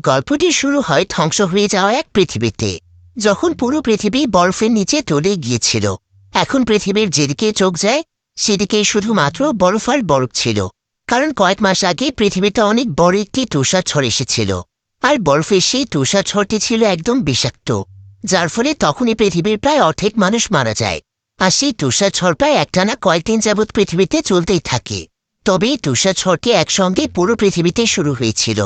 গল্পটি শুরু হয় ধ্বংস হয়ে যাওয়া এক পৃথিবীতে, যখন পুরো পৃথিবী বরফের নিচে তলে গিয়েছিল। এখন পৃথিবীর যেদিকে চোখ যায় সেদিকেই শুধুমাত্র বরফ আর বরফ ছিল, কারণ কয়েক মাস আগে পৃথিবীতে অনেক বড় একটি তুষারঝড় এসেছিল। আর বরফের সেই তুষারঝড়টি ছিল একদম বিষাক্ত, যার ফলে তখনই পৃথিবীর প্রায় অর্ধেক মানুষ মারা যায়। আর সেই তুষারঝড় প্রায় একটানা কয়েকদিন যাবৎ পৃথিবীতে চলতেই থাকে। তবে এই তুষারঝড়টি একসঙ্গে পুরো পৃথিবীতে শুরু হয়েছিল,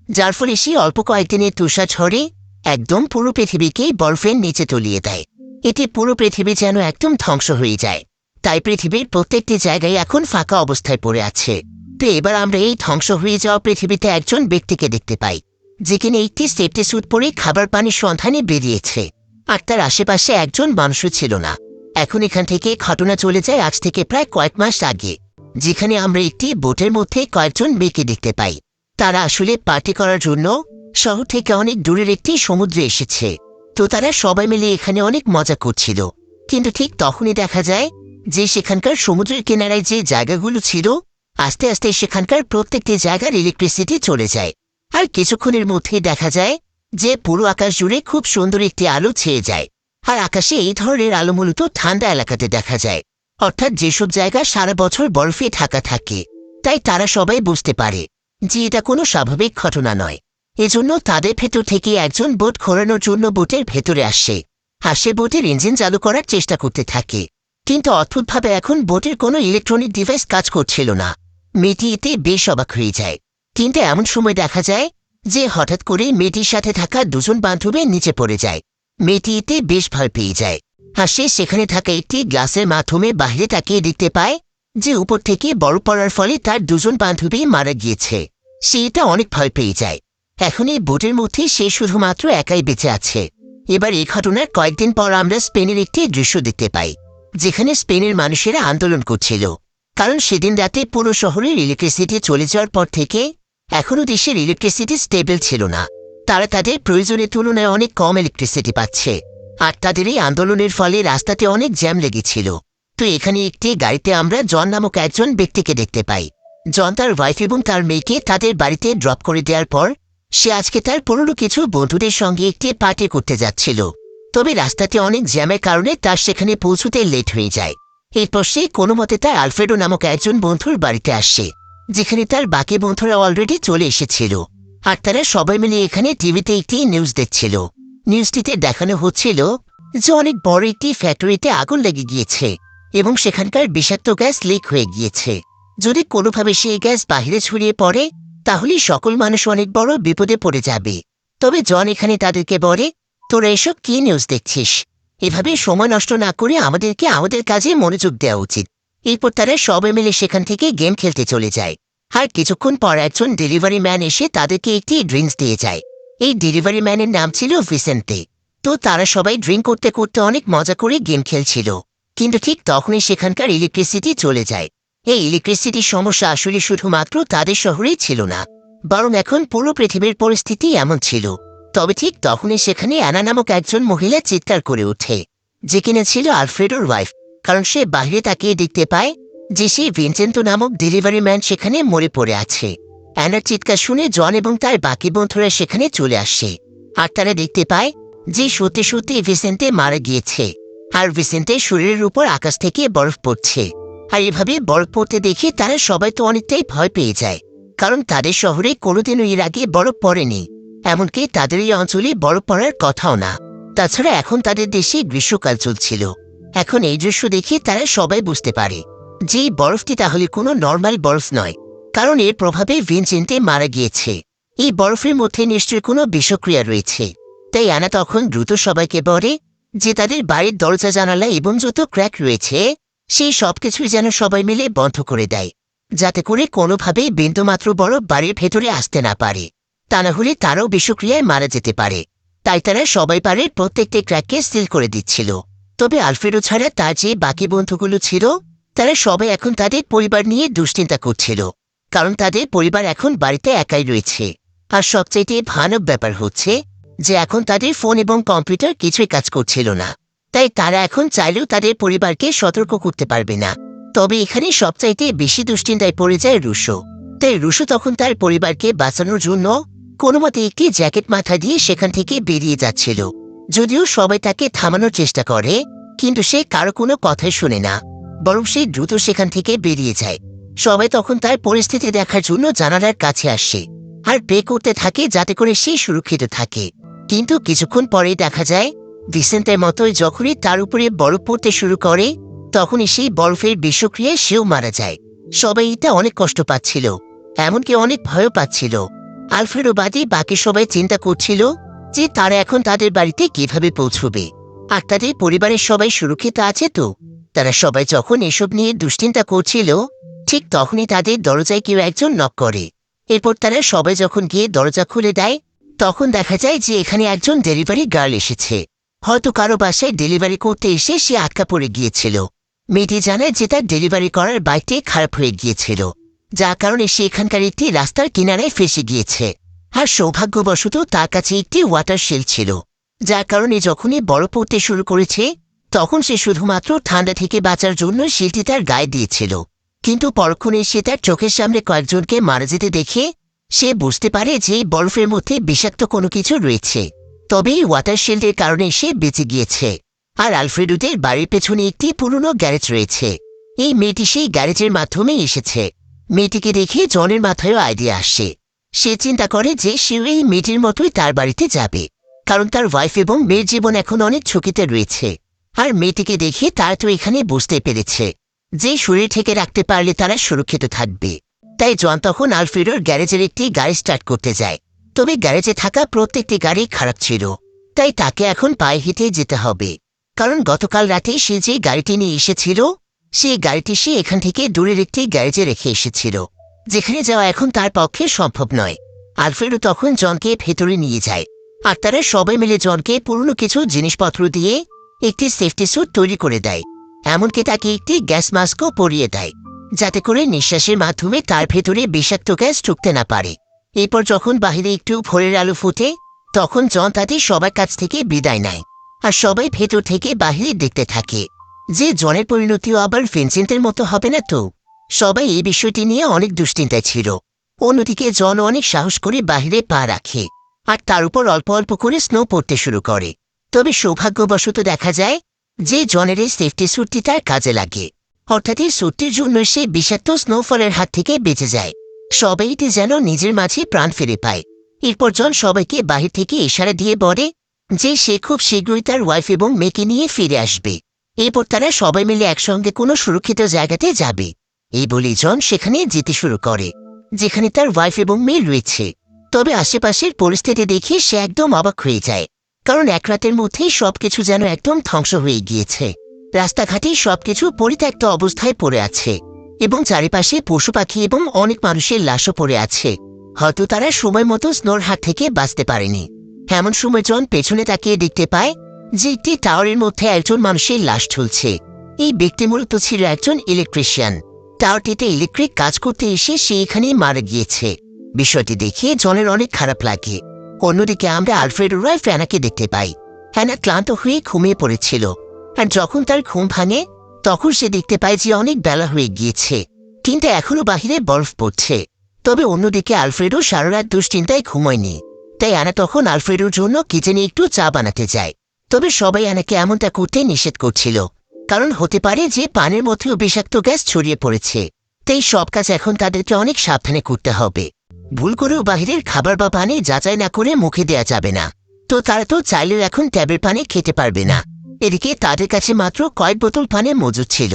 যার ফলে সেই অল্প কয়েকদিনের তুষারঝড়ে একদম পুরো পৃথিবীকেই বরফের নিচে তলিয়ে দেয়। এতে পুরো পৃথিবী যেন একদম ধ্বংস হয়ে যায়। তাই পৃথিবীর প্রত্যেকটি জায়গায় এখন ফাঁকা অবস্থায় পড়ে আছে। তো এবার আমরা এই ধ্বংস হয়ে যাওয়া পৃথিবীতে একজন ব্যক্তিকে দেখতে পাই, যেখানে একটি সেফটি স্যুট পরে খাবার পানির সন্ধানে বেরিয়েছে। আর তার আশেপাশে একজন মানুষও ছিল না। এখন এখান থেকে ঘটনা চলে যায় আজ থেকে প্রায় কয়েক মাস আগে, যেখানে আমরা একটি বোটের মধ্যে কয়েকজন মেয়েকে দেখতে পাই। তারা আসলে পার্টি করার জন্য শহর থেকে অনেক দূরের একটি সমুদ্রে এসেছে। তো তারা সবাই মিলে এখানে অনেক মজা করছিল। কিন্তু ঠিক তখনই দেখা যায় যে সেখানকার সমুদ্রের কিনারায় যে জায়গাগুলো ছিল, আস্তে আস্তে সেখানকার প্রত্যেকটি জায়গার ইলেকট্রিসিটি চলে যায়। আর কিছুক্ষণের মধ্যেই দেখা যায় যে পুরো আকাশ জুড়ে খুব সুন্দর একটি আলো ছেয়ে যায়। আর আকাশে এই ধরনের আলো মূলত ঠান্ডা এলাকাতে দেখা যায়, অর্থাৎ যেসব জায়গা সারা বছর বরফে ঢাকা থাকে। তাই তারা সবাই বুঝতে পারে যে এটা কোনো স্বাভাবিক ঘটনা নয়। এজন্য তাদের ভেতর থেকে একজন বোট ঘোরানোর জন্য বোটের ভেতরে আসে। আর সে বোটের ইঞ্জিন চালু করার চেষ্টা করতে থাকে, কিন্তু অদ্ভুতভাবে এখন বোটের কোনো ইলেকট্রনিক ডিভাইস কাজ করছিল না। মেয়েটি এতে বেশ অবাক হয়ে যায়। কিন্তু এমন সময় দেখা যায় যে হঠাৎ করে মেয়েটির সাথে থাকা দুজন বান্ধবী নিচে পড়ে যায়। মেয়েটি এতে বেশ ভয় পেয়ে যায়। আর সে সেখানে থাকা একটি গ্লাসের মাধ্যমে বাইরে তাকিয়ে দেখতে পায় যে উপর থেকে বরফ পড়ার ফলে তার দুজন বান্ধবী মারা গিয়েছে। সে এটা অনেক ভয় পেয়ে যায়। এখন এই বোটের মধ্যে সে শুধুমাত্র একাই বেঁচে আছে। এবার এই ঘটনার কয়েকদিন পর আমরা স্পেনের একটি দৃশ্য দেখতে পাই, যেখানে স্পেনের মানুষেরা আন্দোলন করছিল, কারণ সেদিন রাতে পুরো শহরের ইলেকট্রিসিটি চলে যাওয়ার পর থেকে এখনও দেশের ইলেকট্রিসিটি স্টেবল ছিল না। তারা তাদের প্রয়োজনের তুলনায় অনেক কম ইলেকট্রিসিটি পাচ্ছে। আর তাদের এই আন্দোলনের ফলে রাস্তাতে অনেক জ্যাম লেগেছিল। তো এখানে একটি গাড়িতে আমরা জন নামক একজন ব্যক্তিকে দেখতে পাই। জন তার ওয়াইফ এবং তার মেয়েকে তাদের বাড়িতে ড্রপ করে দেওয়ার পর সে আজকে তার পুরনো কিছু বন্ধুদের সঙ্গে একটি পার্টি করতে যাচ্ছিল। তবে রাস্তাতে অনেক জ্যামের কারণে তার সেখানে পৌঁছতে লেট হয়ে যায়। এরপর সে কোনো মতে তার আলফ্রেডো নামক একজন বন্ধুর বাড়িতে আসে, যেখানে তার বাকি বন্ধুরা অলরেডি চলে এসেছিল। আর তারা সবাই মিলে এখানে টিভিতে একটি নিউজ দেখছিল। নিউজটিতে দেখানো হচ্ছিল যে অনেক বড় একটি ফ্যাক্টরিতে আগুন লেগে গিয়েছে এবং সেখানকার বিষাক্ত গ্যাস লিক হয়ে গিয়েছে। যদি কোনোভাবে সেই গ্যাস বাহিরে ছড়িয়ে পড়ে তাহলে সকল মানুষ অনেক বড় বিপদে পড়ে যাবে। তবে জন এখানে তাদেরকে বলে, তোরা এসব কি নিউজ দেখছিস? এভাবে সময় নষ্ট না করে আমাদেরকে আমাদের কাজে মনোযোগ দেওয়া উচিত। এরপর তারা সবাই মিলে সেখান থেকে গেম খেলতে চলে যায়। আর কিছুক্ষণ পর একজন ডেলিভারি ম্যান এসে তাদেরকে একটি ড্রিঙ্কস দিয়ে যায়। এই ডেলিভারি ম্যানের নাম ছিল ভিসেন্তে। তো তারা সবাই ড্রিঙ্ক করতে করতে অনেক মজা করে গেম খেলছিল। কিন্তু ঠিক তখনই সেখানকার ইলেকট্রিসিটি চলে যায়। এই ইলেকট্রিসিটির সমস্যা আসলে শুধুমাত্র তাদের শহরেই ছিল না, বরং এখন পুরো পৃথিবীর পরিস্থিতি এমন ছিল। তবে ঠিক তখনই সেখানে অ্যানা নামক একজন মহিলা চিৎকার করে ওঠে, যে কিনা ছিল আলফ্রেডোর ওয়াইফ। কারণ সে বাইরে তাকিয়ে দেখতে পায় যে সেই ভিনসেন্তো নামক ডেলিভারি ম্যান সেখানে মরে পড়ে আছে। অ্যানার চিৎকার শুনে জন এবং তার বাকি বন্ধুরা সেখানে চলে আসে। আর তারা দেখতে পায় যে সত্যি সত্যি ভিসেন্তে মারা গিয়েছে। আর ভিসেন্তের শরীরের উপর আকাশ থেকে বরফ পড়ছে। আর এভাবে বরফ পড়তে দেখে তারা সবাই তো অনেকটাই ভয় পেয়ে যায়, কারণ তাদের শহরে কোনোদিনও এর আগে বরফ পড়েনি। এমনকি তাদের এই অঞ্চলে বরফ পড়ার কথাও না। তাছাড়া এখন তাদের দেশে গ্রীষ্মকাল চলছিল। এখন এই দৃশ্য দেখে তারা সবাই বুঝতে পারে যে এই বরফটি তাহলে কোনো নর্মাল বরফ নয়, কারণ এর প্রভাবে ভিনসেন্তে মারা গিয়েছে। এই বরফের মধ্যে নিশ্চয়ই কোনো বিষক্রিয়া রয়েছে। তাই অ্যানা তখন দ্রুত সবাইকে বলে যে তাদের বাড়ির দরজা জানালা এবং যত ক্র্যাক রয়েছে সেই সবকিছুই যেন সবাই মিলে বন্ধ করে দেয়, যাতে করে কোনোভাবেই বিন্দুমাত্র বরফ বাড়ির ভেতরে আসতে না পারে। তা না হলে তারাও বিষক্রিয়ায় মারা যেতে পারে। তাই তারা সবাই বাড়ির প্রত্যেকটি ক্র্যাককে সিল করে দিচ্ছিল। তবে আলফ্রেডো ছাড়া তার যে বাকি বন্ধুগুলো ছিল তারা সবাই এখন তাদের পরিবার নিয়ে দুশ্চিন্তা করছিল, কারণ তাদের পরিবার এখন বাড়িতে একাই রয়েছে। আর সবচাইতে ভয়ানক ব্যাপার হচ্ছে যে এখন তাদের ফোন এবং কম্পিউটার কিছুই কাজ করছিল না। তাই তারা এখন চাইলেও তাদের পরিবারকে সতর্ক করতে পারবে না। তবে এখানে সবচাইতে বেশি দুশ্চিন্তায় পড়ে যায় রুশো। তাই রুশো তখন তার পরিবারকে বাঁচানোর জন্য কোনো মতে একটি জ্যাকেট মাথা দিয়ে সেখান থেকে বেরিয়ে যাচ্ছিল। যদিও সবাই তাকে থামানোর চেষ্টা করে, কিন্তু সে কারো কোনো কথাই শোনে না, বরং সে দ্রুত সেখান থেকে বেরিয়ে যায়। সবাই তখন তার পরিস্থিতি দেখার জন্য জানালার কাছে আসে আর প্রে করতে থাকে যাতে করে সে সুরক্ষিত থাকে। কিন্তু কিছুক্ষণ পরেই দেখা যায় ভিসেন্তের মতোই যখনই তার উপরে বরফ পড়তে শুরু করে, তখনই সেই বরফের বিষক্রিয়ায় সেও মারা যায়। সবাই এটা অনেক কষ্ট পাচ্ছিল, এমনকি অনেক ভয়ও পাচ্ছিল। আলফ্রেডো বাদে বাকি সবাই চিন্তা করছিল যে তারা এখন তাদের বাড়িতে কিভাবে পৌঁছবে, আর তাদের পরিবারের সবাই সুরক্ষিত আছে তো। তারা সবাই যখন এসব নিয়ে দুশ্চিন্তা করছিল, ঠিক তখনই তাদের দরজায় কেউ একজন নক করে। এরপর তারা সবাই যখন গিয়ে দরজা খুলে দেয়, তখন দেখা যায় যে এখানে একজন ডেলিভারি গার্ল এসেছে। হয়তো কারো বাসায় ডেলিভারি করতে এসে সে আটকা পড়ে গিয়েছিল। মেয়েটি জানায় যে তার ডেলিভারি করার বাইকটি খারাপ হয়ে গিয়েছিল, যার কারণে সে এখানকার একটি রাস্তার কিনারায় ফেসে গিয়েছে। আর সৌভাগ্যবশত তার কাছে একটি ওয়াটার শিল্ড ছিল, যার কারণে যখনই বরফ পড়তে শুরু করেছে, তখন সে শুধুমাত্র ঠান্ডা থেকে বাঁচার জন্য শিলটি তার গায়ে দিয়েছিল। কিন্তু পরক্ষণে সে তার চোখের সামনে কয়েকজনকে মারা যেতে দেখে সে বুঝতে পারে যে বরফের মধ্যে বিষাক্ত কোনো কিছু রয়েছে। তবে এই ওয়াটার শিল্ডের কারণে সে বেঁচে গিয়েছে। আর আলফ্রেডোদের বাড়ির পেছনে একটি পুরনো গ্যারেজ রয়েছে। এই মেয়েটি সেই গ্যারেজের মাধ্যমে এসেছে। মেয়েটিকে দেখে জনের মাথায়ও আইডিয়া আসে। সে চিন্তা করে যে সে এই মেয়েটির মতোই তার বাড়িতে যাবে, কারণ তার ওয়াইফ এবং মেয়ের জীবন এখন অনেক ঝুঁকিতে রয়েছে। আর মেয়েটিকে দেখে তারা তো এখানে বুঝতে পেরেছে যে শরীর থেকে রাখতে পারলে তারা সুরক্ষিত থাকবে। তাই জন তখন আলফ্রেডোর গ্যারেজের একটি গাড়ি স্টার্ট করতে যায়। তবে গ্যারেজে থাকা প্রত্যেকটি গাড়ি খারাপ ছিল, তাই তাকে এখন পায়ে হেঁটে যেতে হবে। কারণ গতকাল রাতে সে যে গাড়িটি নিয়ে এসেছিল, সেই গাড়িটি সে এখান থেকে দূরের একটি গ্যারেজে রেখে এসেছিল, যেখানে যাওয়া এখন তার পক্ষে সম্ভব নয়। আলফ্রেডো তখন জনকে ভেতরে নিয়ে যায়, আর তারা সবাই মিলে জনকে পুরনো কিছু জিনিসপত্র দিয়ে একটি সেফটি স্যুট তৈরি করে দেয়। এমনকি তাকে একটি গ্যাস মাস্কও পরিয়ে দেয়, যাতে করে নিঃশ্বাসের মাধ্যমে তার ভেতরে বিষাক্ত গ্যাস ঢুকতে না পারে। এরপর যখন বাহিরে একটু ভোরের আলো ফুটে, তখন জন তাদের সবার কাছ থেকে বিদায় নেয়। আর সবাই ভেতর থেকে বাহিরে দেখতে থাকে যে জনের পরিণতিও আবার ভিনসেন্টের মতো হবে না তো। সবাই এই বিষয়টি নিয়ে অনেক দুশ্চিন্তায় ছিল। অন্যদিকে জন অনেক সাহস করে বাহিরে পা রাখে, আর তার উপর অল্প অল্প করে স্নো পড়তে শুরু করে। তবে সৌভাগ্যবশত দেখা যায় যে জনের এই সেফটি স্যুটটি তার কাজে লাগে। হঠাৎ এই স্যুটটির জন্য সে বিষাক্ত স্নোফলের হাত থেকে বেঁচে যায়। সবাই এটি যেন নিজের মাঝে প্রাণ ফিরে পায়। এরপর জন সবাইকে বাহির থেকে ইশারা দিয়ে বলে যে সে খুব শীঘ্রই তার ওয়াইফ এবং মেয়েকে নিয়ে ফিরে আসবে। এরপর তারা সবাই মিলে একসঙ্গে কোনো সুরক্ষিত জায়গাতে যাবে। এই বলেই জন সেখানে যেতে শুরু করে, যেখানে তার ওয়াইফ এবং মেয়ে রয়েছে। তবে আশেপাশের পরিস্থিতি দেখে সে একদম অবাক হয়ে যায়, কারণ এক রাতের মধ্যেই সবকিছু যেন একদম ধ্বংস হয়ে গিয়েছে। রাস্তাঘাটে সবকিছু পরিত্যক্ত অবস্থায় পড়ে আছে, এবং চারিপাশে পশু পাখি এবং অনেক মানুষের লাশও পড়ে আছে। হয়তো তারা সময় মতো স্নোর হাত থেকে বাঁচতে পারেনি। এমন সময় জন পেছনে তাকিয়ে দেখতে পায় যে একটি টাওয়ারের মধ্যে একজন মানুষের লাশ ঝুলছে। এই ব্যক্তি মূলত ছিল একজন ইলেকট্রিশিয়ান। টাওয়ারটিতে ইলেকট্রিক কাজ করতে এসে সে এখানেই মারা গিয়েছে। বিষয়টি দেখে জনের অনেক খারাপ লাগে। অন্যদিকে আমরা আলফ্রেডোর ওয়াইফ অ্যানাকে দেখতে পাই। অ্যানা ক্লান্ত হয়ে ঘুমিয়ে পড়েছিল, আর যখন তার ঘুম ভাঙে তখন সে দেখতে পায় যে অনেক বেলা হয়ে গিয়েছে, কিন্তু এখনো বাহিরে বরফ পড়ছে। তবে অন্যদিকে আলফ্রেডো সারা রাত দুশ্চিন্তায় ঘুমোয়নি। তাই অ্যানা তখন আলফ্রেডোর জন্য কিচেনে একটু চা বানাতে যায়। তবে সবাই অ্যানাকে এমনটা করতে নিষেধ করছিল, কারণ হতে পারে যে পানির মধ্যেও বিষাক্ত গ্যাস ছড়িয়ে পড়েছে। তাই সব কাজ এখন তাদেরকে অনেক সাবধানে করতে হবে। ভুল করেও বাহিরের খাবার বা পানি যাচাই না করে মুখে দেয়া যাবে না। তো তারা তো চাইলেও এখন ট্যাবের পানি খেতে পারবে না। এদিকে তাদের কাছে মাত্র কয়েক বোতল পানি মজুদ ছিল,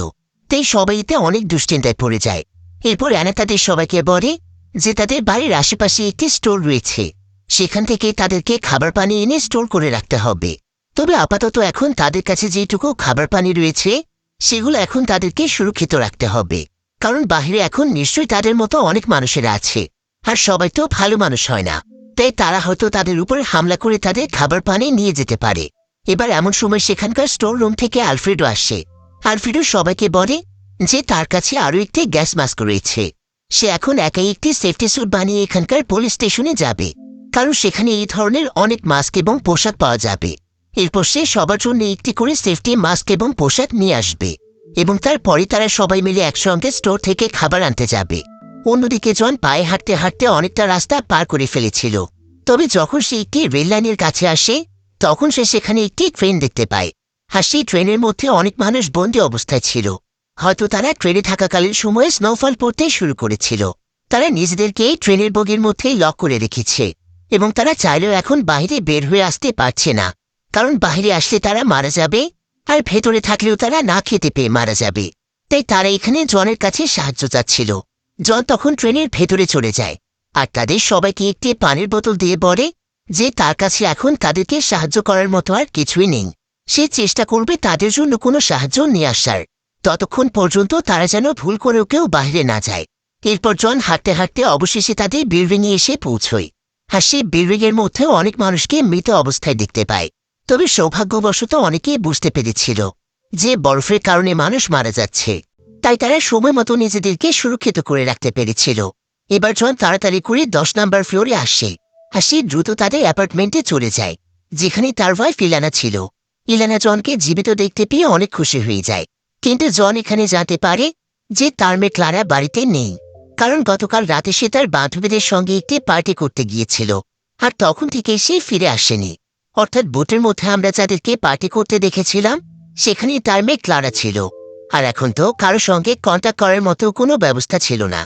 তাই সবাই এতে অনেক দুশ্চিন্তায় পড়ে যায়। এরপর অ্যানা তাদের সবাইকে বলে যে তাদের বাড়ির আশেপাশে একটি স্টোর রয়েছে, সেখান থেকে তাদেরকে খাবার পানি এনে স্টোর করে রাখতে হবে। তবে আপাতত এখন তাদের কাছে যেটুকু খাবার পানি রয়েছে সেগুলো এখন তাদেরকে সুরক্ষিত রাখতে হবে, কারণ বাহিরে এখন নিশ্চয়ই তাদের মতো অনেক মানুষেরা আছে, আর সবাই তো ভালো মানুষ হয় না। তাই তারা হয়তো তাদের উপরে হামলা করে তাদের খাবার পানি নিয়ে যেতে পারে। এবার এমন সময় সেখানকার স্টোর রুম থেকে আলফ্রেডো আসে। আলফ্রেডো সবাইকে বলে যে তার কাছে আরও একটি গ্যাস মাস্ক রয়েছে। সে এখন একাই একটি সেফটি স্যুট বানিয়ে এখানকার পুলিশ স্টেশনে যাবে, কারণ সেখানে এই ধরনের অনেক মাস্ক এবং পোশাক পাওয়া যাবে। এরপর সে সবার জন্য একটি করে সেফটি মাস্ক এবং পোশাক নিয়ে আসবে, এবং তারপরে তারা সবাই মিলে একসঙ্গে স্টোর থেকে খাবার আনতে যাবে। অন্যদিকে জন পায়ে হাঁটতে হাঁটতে অনেকটা রাস্তা পার করে ফেলেছিল। তবে যখন সে একটি রেল লাইনের কাছে আসে তখন সে সেখানে একটি ট্রেন দেখতে পায়। আর সেই ট্রেনের মধ্যে অনেক মানুষ বন্দী অবস্থায় ছিল। হয়তো তারা ট্রেনে থাকাকালীন সময়ে স্নোফল পড়তে শুরু করেছিল। তারা নিজেদেরকে ট্রেনের বগির মধ্যেই লক করে রেখেছে এবং তারা চাইলেও এখন বাইরে বের হয়ে আসতে পারছে না, কারণ বাইরে আসলে তারা মারা যাবে, আর ভেতরে থাকলেও তারা না খেতে পেয়ে মারা যাবে। তাই তারা এখানে জনের কাছে সাহায্য চাচ্ছিল। জন তখন ট্রেনের ভেতরে চলে যায় আর তাদের সবাইকে একটি পানির বোতল দিয়ে বলে যে তার কাছে এখন তাদেরকে সাহায্য করার মতো আর কিছুই নেই। সে চেষ্টা করবে তাদের জন্য কোনো সাহায্য নিয়ে আসার, ততক্ষণ পর্যন্ত তারা যেন ভুল করেও কেউ বাইরে না যায়। এরপর জন হাঁটতে হাঁটতে অবশেষে তাদের বিল্ডিংয়ে এসে পৌঁছয়। আর সেই বিল্ডিংয়ের মধ্যেও অনেক মানুষকে মৃত অবস্থায় দেখতে পায়। তবে সৌভাগ্যবশত অনেকেই বুঝতে পেরেছিল যে বরফের কারণে মানুষ মারা যাচ্ছে, তাই তারা সময় মতো নিজেদেরকে সুরক্ষিত করে রাখতে পেরেছিল। এবার জন তাড়াতাড়ি করে 10 নম্বর ফ্লোরে আসে আর সে দ্রুত তাদের অ্যাপার্টমেন্টে চলে যায়, যেখানে তার ওয়াইফ ইলানা ছিল। ইলানা জনকে জীবিত দেখতে পেয়ে অনেক খুশি হয়ে যায়, কিন্তু জন এখানে জানতে পারে যে তার মেয়ে ক্লারা বাড়িতে নেই, কারণ গতকাল রাতে সে তার বান্ধবীদের সঙ্গে একটি পার্টি করতে গিয়েছিল আর তখন থেকে সে ফিরে আসেনি। অর্থাৎ বোটের মধ্যে আমরা যাদেরকে পার্টি করতে দেখেছিলাম সেখানে তার মেয়ে ক্লারা ছিল। আর এখন তো কারো সঙ্গে কন্ট্যাক্ট করার মতো কোনো ব্যবস্থা ছিল না।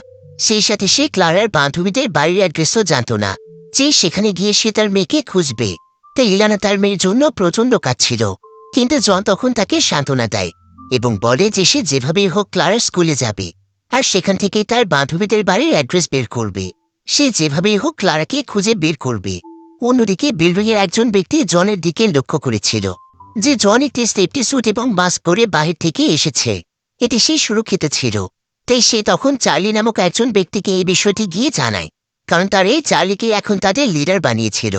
সেই সাথে সে ক্লারার বান্ধবীদের বাড়ির অ্যাড্রেসও জানত না যে সেখানে গিয়ে সে তার মেয়েকে খুঁজবে। তাই ইলানা তার মেয়ের জন্য প্রচণ্ড কাঁদছিল, কিন্তু জন তখন তাকে সান্ত্বনা দেয় এবং বলে যে সে যেভাবেই হোক ক্লারার স্কুলে যাবে আর সেখান থেকেই তার বান্ধবীদের বাড়ির অ্যাড্রেস বের করবে। সে যেভাবেই হোক ক্লারাকে খুঁজে বের করবে। অন্যদিকে বিল্ডিংয়ের একজন ব্যক্তি জনের দিকে লক্ষ্য করেছিল যে জন একটি সেফটি স্যুট এবং মাস্ক পরে বাহির থেকে এসেছে, এটি সে সুরক্ষিত ছিল। তাই সে তখন চার্লি নামক একজন ব্যক্তিকে এই বিষয়টি গিয়ে জানায়, কারণ তার এই চার্লিকে এখন তাদের লিডার বানিয়েছিল।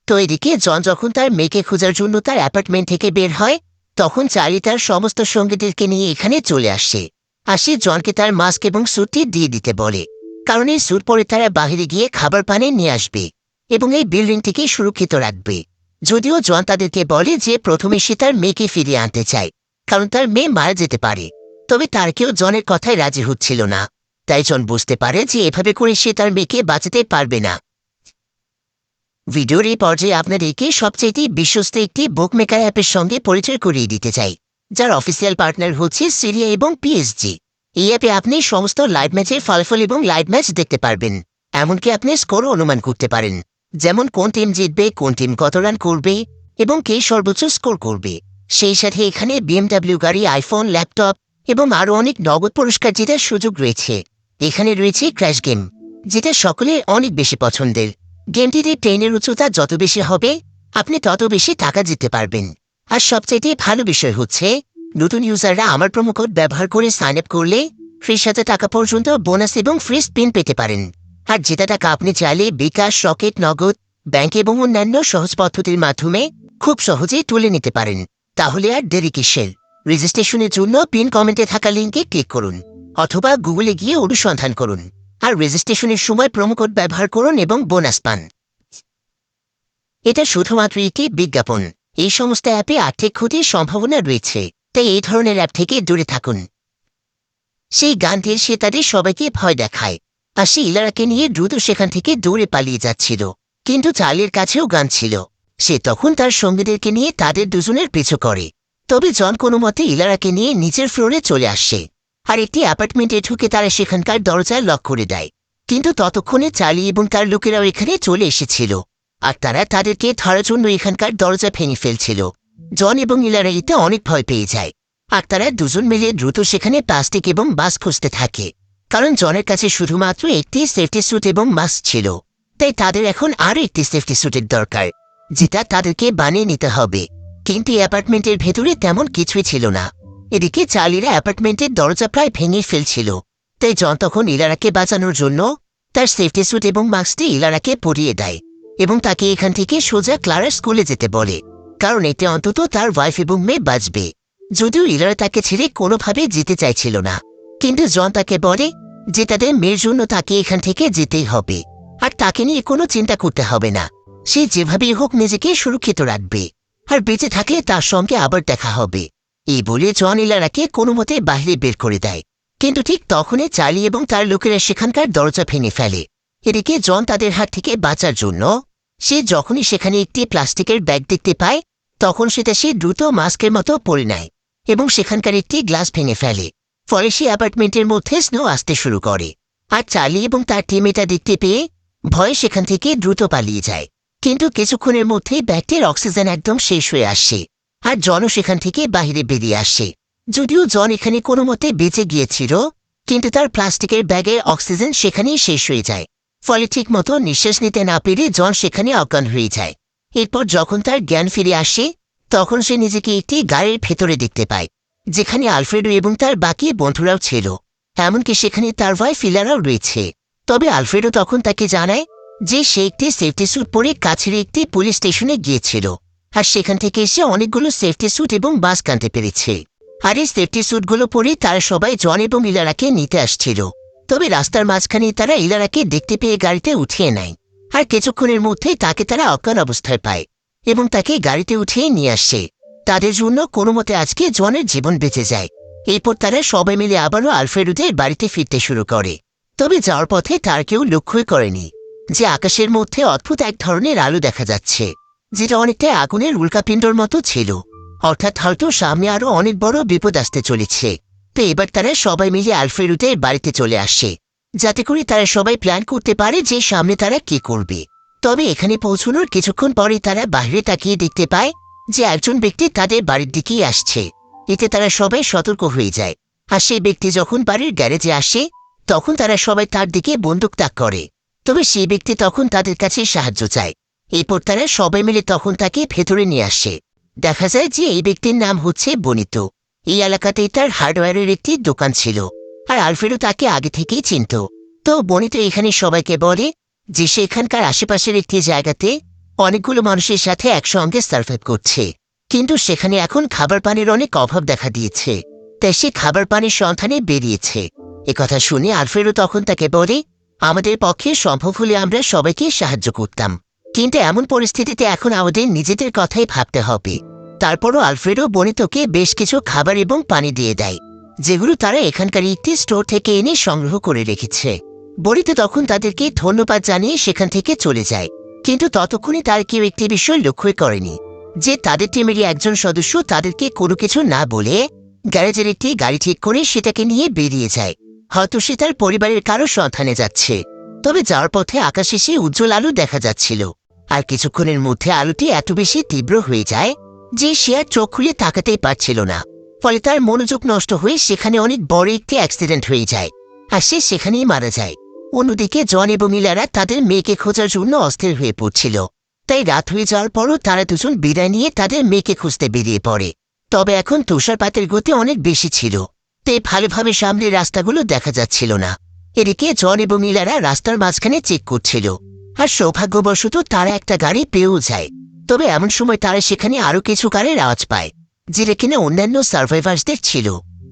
তো এদিকে জন যখন তার মেয়েকে খোঁজার জন্য তার অ্যাপার্টমেন্ট থেকে বের হয় তখন চার্লি তার সমস্ত সঙ্গীদেরকে নিয়ে এখানে চলে আসে। আর সে জনকে তার মাস্ক এবং স্যুটটি দিয়ে দিতে বলে, কারণ এই স্যুট পরে তারা বাহিরে গিয়ে খাবার পানি নিয়ে আসবে এবং এই বিল্ডিংটিকে সুরক্ষিত রাখবে। যদিও জন তাদেরকে বলে যে প্রথমে সে তার মেয়েকে ফিরিয়ে আনতে চায়, কারণ তার মেয়ে মারা যেতে পারে। তবে তার কেউ জনের কথায় রাজি হচ্ছিল না। তাই জন বুঝতে পারে যে এভাবে করে সে তার মেয়েকে বাঁচাতে পারবে না। ভিডিওর এই পর্যায়ে আপনাদেরকে সবচেয়ে বিশ্বস্ত একটি বুকমেকার অ্যাপের সঙ্গে পরিচয় করিয়ে দিতে চাই, যার অফিসিয়াল পার্টনার হচ্ছে সিরিয়া এবং পিএসজি। এই অ্যাপে আপনি সমস্ত লাইভ ম্যাচের ফলাফল এবং লাইভ ম্যাচ দেখতে পারবেন। এমনকি আপনি স্কোরও অনুমান করতে পারেন, যেমন কোন টিম জিতবে, কোন টিম কত রান করবে এবং কে সর্বোচ্চ স্কোর করবে। সেই সাথে এখানে BMW গাড়ি, আইফোন, ল্যাপটপ এবং আরও অনেক নগদ পুরস্কার জেতার সুযোগ রয়েছে। এখানে রয়েছে ক্র্যাশ গেম, যেটা সকলে অনেক বেশি পছন্দের। গেমটিতে ট্রেনের উচ্চতা যত বেশি হবে আপনি তত বেশি টাকা জিততে পারবেন। আর সবচাইতে ভালো বিষয় হচ্ছে নতুন ইউজাররা আমার প্রোমো কোড ব্যবহার করে সাইন আপ করলে 30,000 টাকা পর্যন্ত বোনাস এবং ফ্রি স্পিন পেতে পারেন। আর যেটা টাকা আপনি চাইলে বিকাশ, রকেট, নগদ, ব্যাংক এবং অন্যান্য সহজ পদ্ধতির মাধ্যমে খুব সহজেই তুলে নিতে পারেন। তাহলে আর দেরি কিসের? রেজিস্ট্রেশনের জন্য পিন কমেন্টে থাকা লিঙ্কে ক্লিক করুন অথবা গুগলে গিয়ে অনুসন্ধান করুন আর রেজিস্ট্রেশনের সময় প্রোমো কোড ব্যবহার করুন এবং বোনাস পান। এটা শুধুমাত্র একটি বিজ্ঞাপন। এই সমস্ত অ্যাপে আর্থিক ক্ষতির সম্ভাবনা রয়েছে, তাই এই ধরনের অ্যাপ থেকে দূরে থাকুন। সেই গান দিয়ে সে তাদের সবাইকে ভয় দেখায় আর সে ইলারাকে নিয়ে দ্রুত সেখান থেকে দৌড়ে পালিয়ে যাচ্ছিল। কিন্তু চার্লির কাছেও গান ছিল। সে তখন তার সঙ্গীদেরকে নিয়ে তাদের দুজনের পিছু করে। তবে জন কোনো মতে ইলারাকে নিয়ে নিচের ফ্লোরে চলে আসে আর একটি অ্যাপার্টমেন্টে ঢুকে তারা সেখানকার দরজায় লক করে দেয়। কিন্তু ততক্ষণে চার্লি এবং তার লোকেরাও এখানে চলে এসেছিল আর তারা তাদেরকে ধরার জন্য এখানকার দরজা ভেঙে ফেলছিল। জন এবং ইলারা এতে অনেক ভয় পেয়ে যায় আর তারা দুজন মিলে দ্রুত সেখানে প্লাস্টিক এবং বাস খুঁজতে থাকে, কারণ জনের কাছে শুধুমাত্র একটি সেফটি স্যুট এবং মাস্ক ছিল। তাই তাদের এখন আরও একটি সেফটি স্যুটের দরকার, যেটা তাদেরকে বানিয়ে নিতে হবে। কিন্তু অ্যাপার্টমেন্টের ভেতরে তেমন কিছুই ছিল না। এদিকে চার্লিরা অ্যাপার্টমেন্টের দরজা প্রায় ভেঙে ফেলছিল। তাই জন তখন ইলারাকে বাঁচানোর জন্য তার সেফটি স্যুট এবং মাস্কটি ইলারাকে পরিয়ে দেয় এবং তাকে এখান থেকে সোজা ক্লারার স্কুলে যেতে বলে, কারণ এতে অন্তত তার ওয়াইফ এবং মেয়ে বাঁচবে। যদিও ইলারা তাকে ছেড়ে কোনোভাবে যেতে চাইছিল না, কিন্তু জন তাকে বলে যে তাদের মেয়ের জন্য তাকে এখান থেকে যেতেই হবে আর তাকে নিয়ে কোনো চিন্তা করতে হবে না। সে যেভাবেই হোক নিজেকে সুরক্ষিত রাখবে আর বেঁচে থাকলে তার সঙ্গে আবার দেখা হবে। এই বলে জন ইলারাকে কোনো মতে বাইরে বের করে দেয়। কিন্তু ঠিক তখনই চার্লি এবং তার লোকেরা সেখানকার দরজা ভেঙে ফেলে। এদিকে জন তাদের হাত থেকে বাঁচার জন্য সে যখনই সেখানে একটি প্লাস্টিকের ব্যাগ দেখতে পায় তখন সেটা সে দ্রুত মাস্কের মতো পরে নেয় এবং সেখানকার একটি গ্লাস ভেঙে ফেলে। ফলে সে অ্যাপার্টমেন্টের মধ্যে স্নো আসতে শুরু করে। আর চার্লি এবং তার টিম এটা দেখতে পেয়ে ভয়ে সেখান থেকে দ্রুত পালিয়ে যায়। কিন্তু কিছুক্ষণের মধ্যেই ব্যাগটির অক্সিজেন একদম শেষ হয়ে আসে আর জনও সেখান থেকে বাহিরে বেরিয়ে আসে। যদিও জন এখানে কোনো মতে বেঁচে গিয়েছিল, কিন্তু তার প্লাস্টিকের ব্যাগের অক্সিজেন সেখানেই শেষ হয়ে যায়। ফলে ঠিক মতো নিঃশ্বাস নিতে না পেরে জন সেখানে অজ্ঞান হয়ে যায়। এরপর যখন তার জ্ঞান ফিরে আসে তখন সে নিজেকে একটি গাড়ির ভেতরে দেখতে পায়, যেখানে আলফ্রেডো এবং তার বাকি বন্ধুরাও ছিল। এমনকি সেখানে তার ওয়াইফ ইলারাও রয়েছে। তবে আলফ্রেডো তখন তাকে জানায় যে সে একটি সেফটি স্যুট পরে কাছের একটি পুলিশ স্টেশনে গিয়েছিল আর সেখান থেকে এসে অনেকগুলো সেফটি স্যুট এবং মাস্ক আনতে পেরেছে। আর এই সেফটি স্যুটগুলো পরে তারা সবাই জন এবং ইলারাকে নিতে আসছিল। তবে রাস্তার মাঝখানে তারা ইলারাকে দেখতে পেয়ে গাড়িতে উঠিয়ে নেয় আর কিছুক্ষণের মধ্যেই তাকে তারা অজ্ঞান অবস্থায় পায় এবং তাকে গাড়িতে উঠিয়ে নিয়ে আসে। তাদের জন্য কোনো মতে আজকে জনের জীবন বেঁচে যায়। এরপর তারা সবাই মিলে আবারও আলফ্রেডোদের বাড়িতে ফিরতে শুরু করে। তবে যাওয়ার পথে তার কেউ লক্ষ্যই করেনি যে আকাশের মধ্যে অদ্ভুত এক ধরনের আলো দেখা যাচ্ছে, যেটা অনেকটাই আগুনের উল্কাপিণ্ডর মতো ছিল। অর্থাৎ হয়তো সামনে আরো অনেক বড় বিপদ আসতে চলেছে। তো এবার তারা সবাই মিলে আলফ্রেডোদের বাড়িতে চলে আসে, যাতে করে তারা সবাই প্ল্যান করতে পারে যে সামনে তারা কি করবে। তবে এখানে পৌঁছানোর কিছুক্ষণ পরে তারা বাইরে তাকিয়ে দেখতে পায় যে একজন ব্যক্তি তাদের বাড়ির দিকেই আসছে। এতে তারা সবাই সতর্ক হয়ে যায়। আর সেই ব্যক্তি যখন বাড়ির গ্যারেজে আসে তখন তারা সবাই তার দিকে বন্দুক তাক করে। তবে সেই ব্যক্তি তখন তাদের কাছে সাহায্য চায়। এরপর তারা সবাই মিলে তখন তাকে ভেতরে নিয়ে আসে। দেখা যায় যে এই ব্যক্তির নাম হচ্ছে বনিত। এই এলাকাতেই তার হার্ডওয়্যারের একটি দোকান ছিল আর আলফ্রেডো তাকে আগে থেকেই চিনত। তো বনিত এখানে সবাইকে বলে যে সে এখানকার আশেপাশের একটি জায়গাতে অনেকগুলো মানুষের সাথে একসঙ্গে সার্ভাইভ করছে, কিন্তু সেখানে এখন খাবার পানির অনেক অভাব দেখা দিয়েছে, তাই সে খাবার পানির সন্ধানে বেরিয়েছে। একথা শুনে আলফ্রেডো তখন তাকে বলে, আমাদের পক্ষে সম্ভব হলে আমরা সবাইকে সাহায্য করতাম, কিন্তু এমন পরিস্থিতিতে এখন আমাদের নিজেদের কথাই ভাবতে হবে। তারপরও আলফ্রেডো বনিতকে বেশ কিছু খাবার এবং পানি দিয়ে দেয়, যেগুলো তারা এখানকার একটি স্টোর থেকে এনে সংগ্রহ করে রেখেছে। বনিত তখন তাদেরকে ধন্যবাদ জানিয়ে সেখান থেকে চলে যায়। কিন্তু ততক্ষণে তার কেউ একটি বিষয় লক্ষ্যই করেনি যে তাদের টিমেরই একজন সদস্য তাদেরকে কোনো কিছু না বলে গ্যারেজের একটি গাড়ি ঠিক করে সেটাকে নিয়ে বেরিয়ে যায়। হয়তো সে তার পরিবারের কারো সন্ধানে যাচ্ছে। তবে যাওয়ার পথে আকাশে সে উজ্জ্বল আলো দেখা যাচ্ছিল, আর কিছুক্ষণের মধ্যে আলোটি এত বেশি তীব্র হয়ে যায় যে সে আর চোখ খুলে তাকাতেই পারছিল না। ফলে তার মনোযোগ নষ্ট হয়ে সেখানে অনেক বড় একটি অ্যাক্সিডেন্ট হয়ে যায় আর সে সেখানেই মারা যায়। অন্যদিকে জন এবং ইলারা তাদের মেয়েকে খোঁজার জন্য অস্থির হয়ে পড়ছিল। তাই রাত হয়ে যাওয়ার পরও তারা দুজন বিদায় নিয়ে তাদের মেয়েকে খুঁজতে বেরিয়ে পড়ে। তবে এখন তুষারপাতের গতি অনেক বেশি ছিল, তাই ভালোভাবে সামনে রাস্তাগুলো দেখা যাচ্ছিল না। এদিকে জন এবং ইলারা রাস্তার মাঝখানে চেক করছিল আর সৌভাগ্যবশত তারা একটা গাড়ি পেয়েও যায়। তবে এমন সময় তারা সেখানে আরো কিছু গাড়ির আওয়াজ পায়, যেটা কিনা অন্যান্য সার্ভাইভার্সদের ছিল।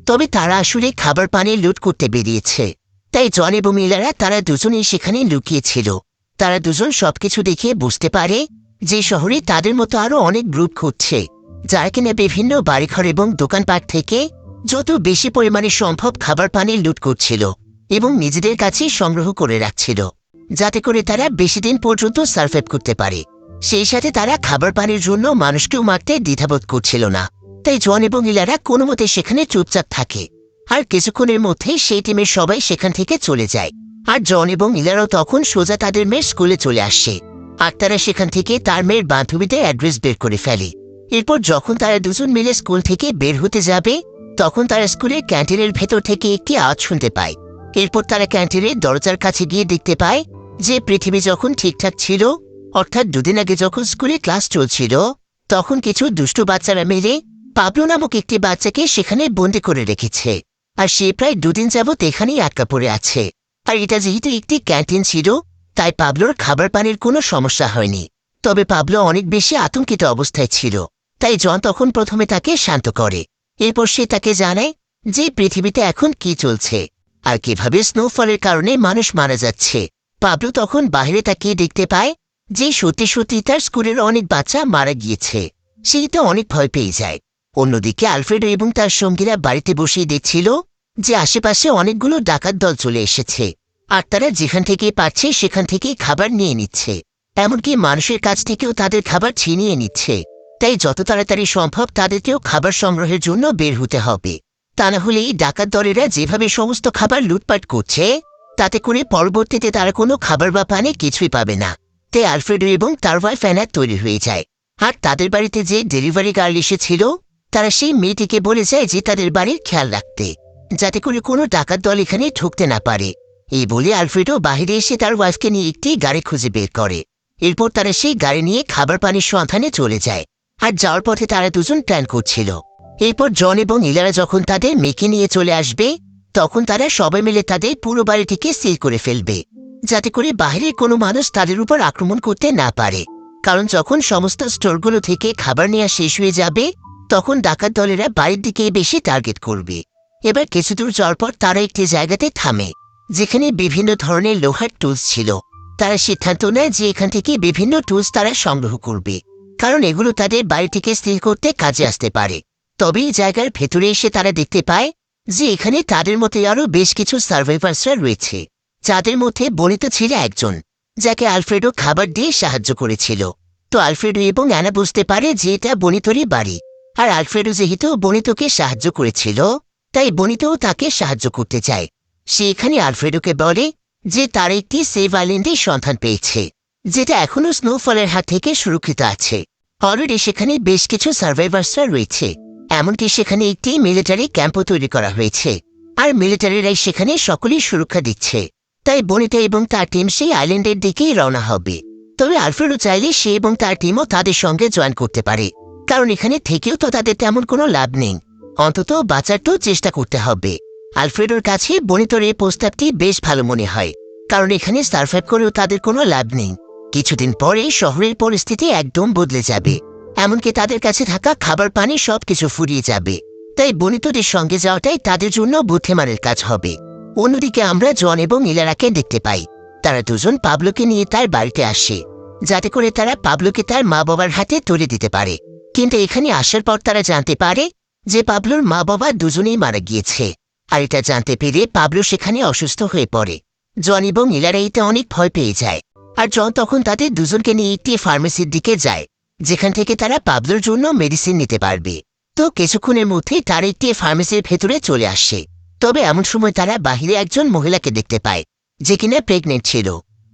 তবে তারা আসলে খাবার পানি লুট করতে বেরিয়েছে। তাই জন এবং ইলারা তারা দুজনেই সেখানে লুকিয়েছিল। তারা দুজন সবকিছু দেখে বুঝতে পারে যে শহরে তাদের মতো আরো অনেক গ্রুপ খুঁজছে, যারা কিনা বিভিন্ন বাড়িঘর এবং দোকানপাট থেকে যত বেশি পরিমাণে সম্ভব খাবার পানি লুট করছিল এবং নিজেদের কাছে সংগ্রহ করে রাখছিল, যাতে করে তারা বেশি দিন পর্যন্ত সার্ভাইভ করতে পারে। সেই সাথে তারা খাবার পানির জন্য মানুষকেও মারতে দ্বিধাবোধ করছিল না। তাই জন এবং ইলারা কোনো মতে সেখানে চুপচাপ থাকে। আর কিছুক্ষণের মধ্যেই সেই টিমের সবাই সেখান থেকে চলে যায়। আর জন এবং ইলারাও তখন সোজা তাদের মেয়ের স্কুলে চলে আসে। আর তারা সেখান থেকে তার মেয়ের বান্ধবীদের অ্যাড্রেস বের করে ফেলে। এরপর যখন তারা দুজন মিলে স্কুল থেকে বের হতে যাবে তখন তারা স্কুলের ক্যান্টিনের ভেতর থেকে একটি আওয়াজ শুনতে পায়। এরপর তারা ক্যান্টিনের দরজার কাছে গিয়ে দেখতে পায় যে পৃথিবী যখন ঠিকঠাক ছিল, অর্থাৎ দুদিন আগে যখন স্কুলে ক্লাস চলছিল, তখন কিছু দুষ্টু বাচ্চারা মিলে পাবলো নামক একটি বাচ্চাকে সেখানে বন্দি করে রেখেছে। আর সে প্রায় 2 দিন যাবৎ এখানেই আটকা পড়ে আছে। আর এটা যেহেতু একটি ক্যান্টিন ছিল, তাই পাবলোর খাবার পানির কোনো সমস্যা হয়নি। তবে পাবলো অনেক বেশি আতঙ্কিত অবস্থায় ছিল। তাই জন তখন প্রথমে তাকে শান্ত করে। এরপর সে তাকে জানায় যে পৃথিবীতে এখন কি চলছে আর কিভাবে স্নোফলের কারণে মানুষ মারা যাচ্ছে। পাবলো তখন বাইরে তাকিয়ে দেখতে পায় যে সত্যি সত্যি তার স্কুলের অনেক বাচ্চা মারা গিয়েছে। সে তো অনেক ভয় পেয়ে যায়। অন্যদিকে আলফ্রেডো এবং তার সঙ্গীরা বাড়িতে বসেই দেখছিল যে আশেপাশে অনেকগুলো ডাকাত দল চলে এসেছে আর তারা যেখান থেকে পাচ্ছে সেখান থেকে খাবার নিয়ে নিচ্ছে। এমনকি মানুষের কাছ থেকেও তাদের খাবার ছিনিয়ে নিচ্ছে। তাই যত তাড়াতাড়ি সম্ভব তাদেরকেও খাবার সংগ্রহের জন্য বের হতে হবে। তা না হলে এই ডাকাত দলেরা যেভাবে সমস্ত খাবার লুটপাট করছে, তাতে করে পরবর্তীতে তারা কোনো খাবার বা পানি কিছুই পাবে না। তাই আলফ্রেডো এবং তার ওয়াইফ অ্যানা তৈরি হয়ে যায়। আর তাদের বাড়িতে যে ডেলিভারি গার্ল এসেছিল, তারা সেই মেয়েটিকে বলে যায় যে তাদের বাড়ির খেয়াল রাখতে, যাতে করে কোনো ডাকাত দল এখানে ঢুকতে না পারে। এই বলে আলফ্রেডো বাহিরে এসে তার ওয়াইফকে নিয়ে একটি গাড়ি খুঁজে বের করে। এরপর তারা সেই গাড়ি নিয়ে খাবার পানির সন্ধানে চলে যায়। আর যাওয়ার পথে তারা দুজন প্ল্যান করছিল, এরপর জন এবং ইলারা যখন তাদের মেয়েকে নিয়ে চলে আসবে, তখন তারা সবাই মিলে তাদের পুরো বাড়িটিকে সিল করে ফেলবে, যাতে করে বাইরের কোনো মানুষ তাদের উপর আক্রমণ করতে না পারে। কারণ যখন সমস্ত স্টোরগুলো থেকে খাবার নেওয়া শেষ হয়ে যাবে, তখন ডাকাত দলেরা বাড়ির দিকে বেশি টার্গেট করবে। এবার কিছু দূর যাওয়ার পর তারা একটি জায়গাতে থামে, যেখানে বিভিন্ন ধরনের লোহার টুলস ছিল। তারা সিদ্ধান্ত নেয় যে এখান থেকে বিভিন্ন টুলস তারা সংগ্রহ করবে, কারণ এগুলো তাদের বাড়িটিকে স্থির করতে কাজে আসতে পারে। তবে এই জায়গার ভেতরে এসে তারা দেখতে পায় যে এখানে তাদের মধ্যে আরও বেশ কিছু সার্ভাইভার্সরা রয়েছে, যাদের মধ্যে বনিতো ছিল একজন, যাকে আলফ্রেডো খাবার দিয়ে সাহায্য করেছিল। তো আলফ্রেডো এবং অ্যানা বুঝতে পারে যে এটা বনিতোরই বাড়ি। আর আলফ্রেডো যেহেতু বনিতোকে সাহায্য করেছিল, তাই বনিতোও তাকে সাহায্য করতে চায়। সে এখানে আলফ্রেডোকে বলে যে তার একটি সেভ আইল্যান্ডের সন্ধান পেয়েছে, যেটা এখনও স্নোফলের হাত থেকে সুরক্ষিত আছে। অলরেডি সেখানে বেশ কিছু সার্ভাইভার্সরা রয়েছে, এমনকি সেখানে একটি মিলিটারি ক্যাম্পও তৈরি করা হয়েছে। আর মিলিটারিরাই সেখানে সকলেই সুরক্ষা দিচ্ছে। তাই বনিতা এবং তার টিম সেই আইল্যান্ডের দিকেই রওনা হবে। তবে আলফ্রেডো চাইলে সে এবং তার টিমও তাদের সঙ্গে জয়েন করতে পারে, কারণ এখানে থেকেও তো তাদের তেমন কোনো লাভ নেই, অন্তত বাঁচার তো চেষ্টা করতে হবে। আলফ্রেডোর কাছে বনিতর এই প্রস্তাবটি বেশ ভালো মনে হয়, কারণ এখানে সার্ভাইভ করেও তাদের কোনো লাভ নেই। কিছুদিন পরে শহরের পরিস্থিতি একদম বদলে যাবে, এমনকি তাদের কাছে থাকা খাবার পানি সবকিছু ফুরিয়ে যাবে। তাই বনিতদের সঙ্গে যাওয়াটাই তাদের জন্য বুদ্ধিমানের কাজ হবে। অন্যদিকে আমরা জন এবং ইলারাকে দেখতে পাই। তারা দুজন পাবলোকে নিয়ে তার বাড়িতে আসে, যাতে করে তারা পাবলোকে তার মা বাবার হাতে তুলে দিতে পারে। কিন্তু এখানে আসার পর তারা জানতে পারে যে পাবলোর মা বাবা দুজনেই মারা গিয়েছে। আর এটা জানতে পেরে পাবলো সেখানে অসুস্থ হয়ে পড়ে। জন এবং ইলারা এতে অনেক ভয় পেয়ে যায়। আর জন তখন তাদের দুজনকে নিয়ে একটি ফার্মেসির দিকে যায়, যেখান থেকে তারা পাবলোর জন্য মেডিসিন নিতে পারবে। তো কিছুক্ষণের মধ্যেই তারা একটি ফার্মেসির ভেতরে চলে আসে। তবে এমন সময় তারা বাহিরে একজন মহিলাকে দেখতে পায়, যে কিনা প্রেগনেন্ট ছিল।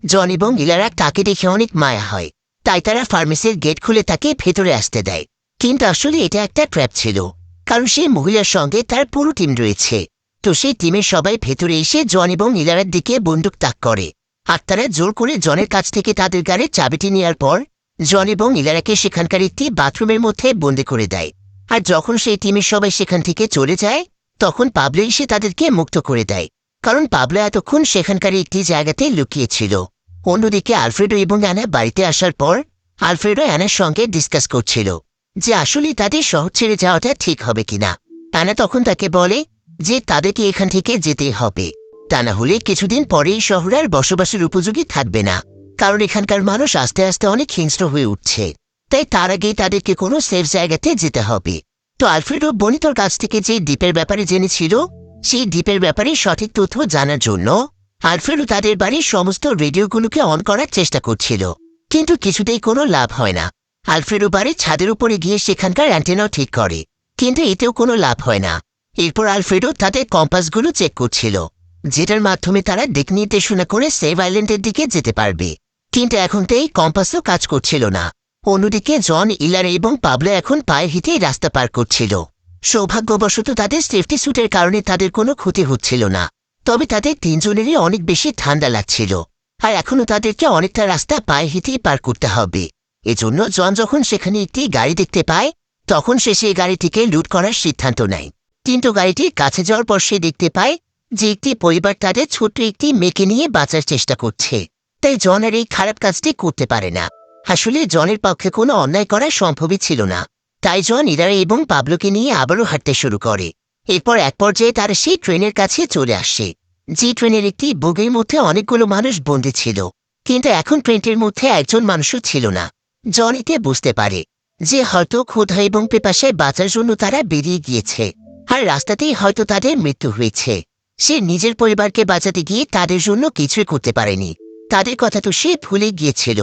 জন এবং ইলারা তাকে দেখে অনেক মায়া হয়, তাই তারা ফার্মেসির গেট খুলে তাকে ভেতরে আসতে দেয়। কিন্তু আসলে এটা একটা ট্র্যাপ ছিল, কারণ সেই মহিলার সঙ্গে তার পুরো টিম রয়েছে। তো সেই টিমের সবাই ভেতরে এসে জন এবং ইলারার দিকে বন্দুক তাক করে। আর তারা জোর করে জনের কাছ থেকে তাদের গাড়ির চাবিটি নেওয়ার পর জন এবং ইলারাকে সেখানকার একটি বাথরুমের মধ্যে বন্দি করে দেয়। আর যখন সেই টিমের সবাই সেখান থেকে চলে যায়, তখন পাবলো এসে তাদেরকে মুক্ত করে দেয়, কারণ পাবলো এতক্ষণ সেখানকার একটি জায়গাতে লুকিয়েছিল। অন্যদিকে আলফ্রেডো এবং অ্যানা বাড়িতে আসার পর আলফ্রেডো অ্যানার সঙ্গে ডিসকাস করছিল যে আসলে তাদের শহর ছেড়ে যাওয়াটা ঠিক হবে কিনা। অ্যানা তখন তাকে বলে যে তাদেরকে এখান থেকে যেতে হবে, তা না হলে কিছুদিন পরেই শহর আর বসবাসের উপযোগী থাকবে না, কারণ এখানকার মানুষ আস্তে আস্তে অনেক হিংস্র হয়ে উঠছে। তাই তার আগেই তাদেরকে কোনো সেফ জায়গাতে যেতে হবে। তো আলফ্রেডো বনিতর কাছ থেকে যে দ্বীপের ব্যাপারে জেনেছিল, সেই দ্বীপের ব্যাপারে সঠিক তথ্য জানার জন্য আলফ্রেডো তাদের বাড়ির সমস্ত রেডিওগুলোকে অন করার চেষ্টা করছিল, কিন্তু কিছুতেই কোনো লাভ হয় না। আলফ্রেডো বাড়ির ছাদের উপরে গিয়ে সেখানকার অ্যান্টেনাও ঠিক করে, কিন্তু এতেও কোনো লাভ হয় না। এরপর আলফ্রেডো তাদের কম্পাসগুলো চেক করছিল, যেটার মাধ্যমে তারা দিক নির্দেশনা করে সেভ আইল্যান্ডের দিকে যেতে পারবে। কিন্তু এখন তো এই কম্পাসও কাজ করছিল না। অন্যদিকে জন, ইলারা এবং পাবলো এখন পায়ে হেঁটেই রাস্তা পার করছিল। সৌভাগ্যবশত তাদের সেফটি স্যুটের কারণে তাদের কোনো ক্ষতি হচ্ছিল না। তবে তাদের তিনজনেরই অনেক বেশি ঠান্ডা লাগছিল, আর এখনও তাদেরকে অনেকটা রাস্তা পায়ে হেঁটেই পার করতে হবে। এজন্য জন যখন সেখানে একটি গাড়ি দেখতে পায়, তখন সে সেই গাড়িটিকে লুট করার সিদ্ধান্ত নেয়। কিন্তু গাড়িটির কাছে যাওয়ার পর সে দেখতে পায় যে একটি পরিবার তাদের ছোট্ট একটি মেয়েকে নিয়ে বাঁচার চেষ্টা করছে। তাই জন আর এই খারাপ কাজটি করতে পারে না। আসলে জনের পক্ষে কোনো অন্যায় করা সম্ভবই ছিল না। তাই জন ইলারা এবং পাবলোকে নিয়ে আবারও হাঁটতে শুরু করে। এরপর এক পর্যায়ে তারা সেই ট্রেনের কাছে চলে আসে, যে ট্রেনের একটি বগির মধ্যে অনেকগুলো মানুষ বন্দী ছিল। কিন্তু এখন ট্রেনটির মধ্যে একজন মানুষও ছিল না। জন এতে বুঝতে পারে যে হয়তো ক্ষুধা এবং পেপাসায় বাঁচার জন্য তারা বেরিয়ে গিয়েছে, আর রাস্তাতেই হয়তো তাদের মৃত্যু হয়েছে। সে নিজের পরিবারকে বাঁচাতে গিয়ে তাদের জন্য কিছুই করতে পারেনি। তাদের কথা তো সে ভুলে গিয়েছিল।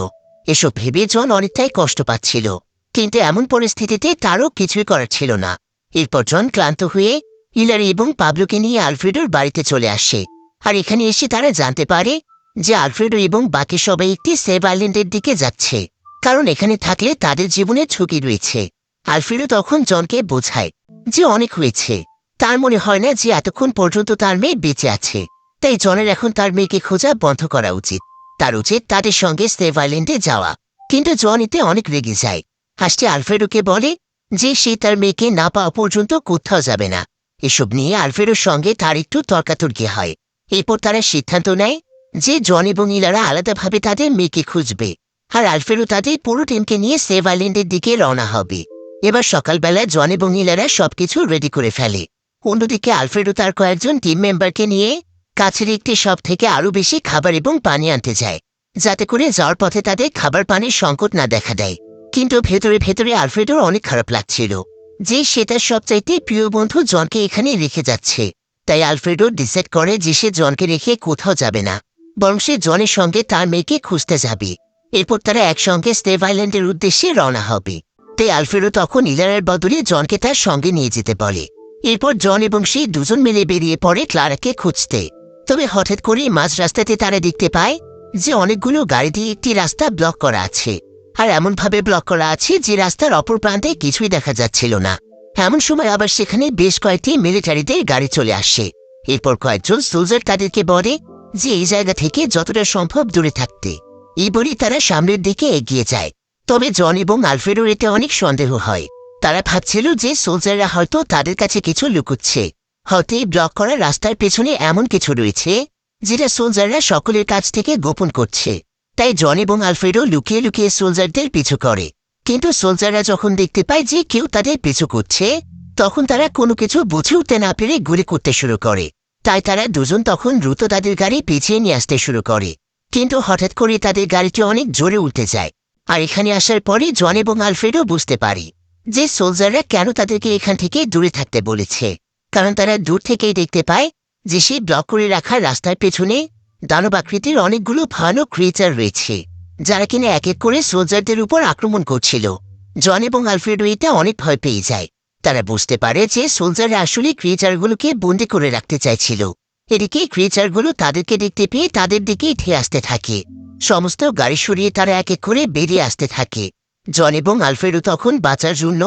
এসব ভেবে জন অনেকটাই কষ্ট পাচ্ছিল, কিন্তু এমন পরিস্থিতিতে তারও কিছুই করার ছিল না। এরপর জন ক্লান্ত হয়ে হিলারি এবং পাবলোকে নিয়ে আলফ্রেডোর বাড়িতে চলে আসে। আর এখানে এসে তারা জানতে পারে যে আলফ্রেডো এবং বাকি সবাই একটি সেভ আইল্যান্ডের দিকে যাচ্ছে, কারণ এখানে থাকলে তাদের জীবনে ঝুঁকি রয়েছে। আলফ্রেডো তখন জনকে বোঝায় যে অনেক হয়েছে, তার মনে হয় না যে এতক্ষণ পর্যন্ত তার মেয়ে বেঁচে আছে, তাই জনের এখন তার মেয়েকে খোঁজা বন্ধ করা উচিত। তার উচিত তাদের সঙ্গে সেভ আইল্যান্ডে যাওয়া। কিন্তু জন এতে অনেক রেগে যায়। হাসতে আলফ্রেডোকে বলে যে সে তার মেয়েকে না পাওয়া পর্যন্ত কোথাও যাবে না। এসব নিয়ে আলফ্রেডোর সঙ্গে তার একটু তর্কাতর্কি হয়। এরপর তারা সিদ্ধান্ত নেয় যে জন এবং ইলারা আলাদাভাবে তাদের মেয়েকে খুঁজবে, আর আলফ্রেডো তাদের পুরো টিমকে নিয়ে সেভ আইল্যান্ডের দিকে রওনা হবে। এবার সকালবেলা জন এবং ইলারা সবকিছু রেডি করে ফেলে। অন্যদিকে আলফ্রেডো তার কয়েকজন টিম মেম্বারকে নিয়ে কাছের একটি শপ থেকে আরও বেশি খাবার এবং পানি আনতে যায়, যাতে করে যাওয়ার পথে তাদের খাবার পানির সংকট না দেখা দেয়। কিন্তু ভেতরে ভেতরে আলফ্রেডোর অনেক খারাপ লাগছিল যে সে তার সবচাইতে প্রিয় বন্ধু জনকে এখানে রেখে যাচ্ছে। তাই আলফ্রেডো ডিসাইড করে যে সে জনকে রেখে কোথাও যাবে না, বরং সে জনের সঙ্গে তার মেয়েকে খুঁজতে যাবে। এরপর তারা একসঙ্গে সেভ আইল্যান্ডের উদ্দেশ্যে রওনা হবে। তাই আলফ্রেডো তখন ইলারার বদলে জনকে তার সঙ্গে নিয়ে যেতে বলে। এরপর জন এবং সে দুজন মিলে বেরিয়ে পড়ে ক্লারাকে খুঁজতে। তবে হঠাৎ করে মাঝ রাস্তাতে তারা দেখতে পায় যে অনেকগুলো গাড়ি দিয়ে একটি রাস্তা ব্লক করা আছে, আর এমনভাবে ব্লক করা আছে যে রাস্তার অপর প্রান্তে কিছুই দেখা যাচ্ছিল না। এমন সময় আবার সেখানে বেশ কয়েকটি মিলিটারিদের গাড়ি চলে আসে। এরপর কয়েকজন সোলজার তাদেরকে বলে যে এই জায়গা থেকে যতটা সম্ভব দূরে থাকতে। এই বলেই তারা সামনের দিকে এগিয়ে যায়। তবে জন এবং আলফ্রেডোর এতে অনেক সন্দেহ হয়। তারা ভাবছিল যে সোলজাররা হয়তো তাদের কাছে কিছু লুকুচ্ছে, হয়তো এই ব্লক করা রাস্তার পেছনে এমন কিছু রয়েছে যেটা সোলজাররা সকলের কাছ থেকে গোপন করছে। তাই জন এবং আলফ্রেডো লুকিয়ে লুকিয়ে সোলজারদের পিছু করে। কিন্তু সোলজাররা যখন দেখতে পায় যে কেউ তাদের পিছু করছে, তখন তারা কোনো কিছু বুঝে উঠতে না পেরে গুলি করতে শুরু করে। তাই তারা দুজন তখন দ্রুত তাদের গাড়ি পিছিয়ে নিয়ে আসতে শুরু করে। কিন্তু হঠাৎ করে তাদের গাড়িটি অনেক জোরে উল্টে যায়। আর এখানে আসার পরে জন এবং আলফ্রেডো বুঝতে পারে যে সোলজাররা কেন তাদেরকে এখান থেকে দূরে থাকতে বলেছে। কারণ তারা দূর থেকেই দেখতে পায় যে সেই ব্লক করে রাখা রাস্তার পেছনে দানব আকৃতির অনেকগুলো ভয়ানক ক্রিয়েচার রয়েছে, যারা কিনা এক এক করে সোলজারদের উপর আক্রমণ করছিল। জন এবং আলফ্রেডো এটা অনেক ভয় পেয়ে যায়। তারা বুঝতে পারে যে সোলজাররা আসলে ক্রিয়েচারগুলোকে বন্দি করে রাখতে চাইছিল। এদিকে ক্রিয়েচারগুলো তাদেরকে দেখতে পেয়ে তাদের দিকেই ধেয়ে আসতে থাকে। সমস্ত গাড়ি সরিয়ে তারা এক এক করে বেরিয়ে আসতে থাকে। জন এবং আলফ্রেডো তখন বাঁচার জন্য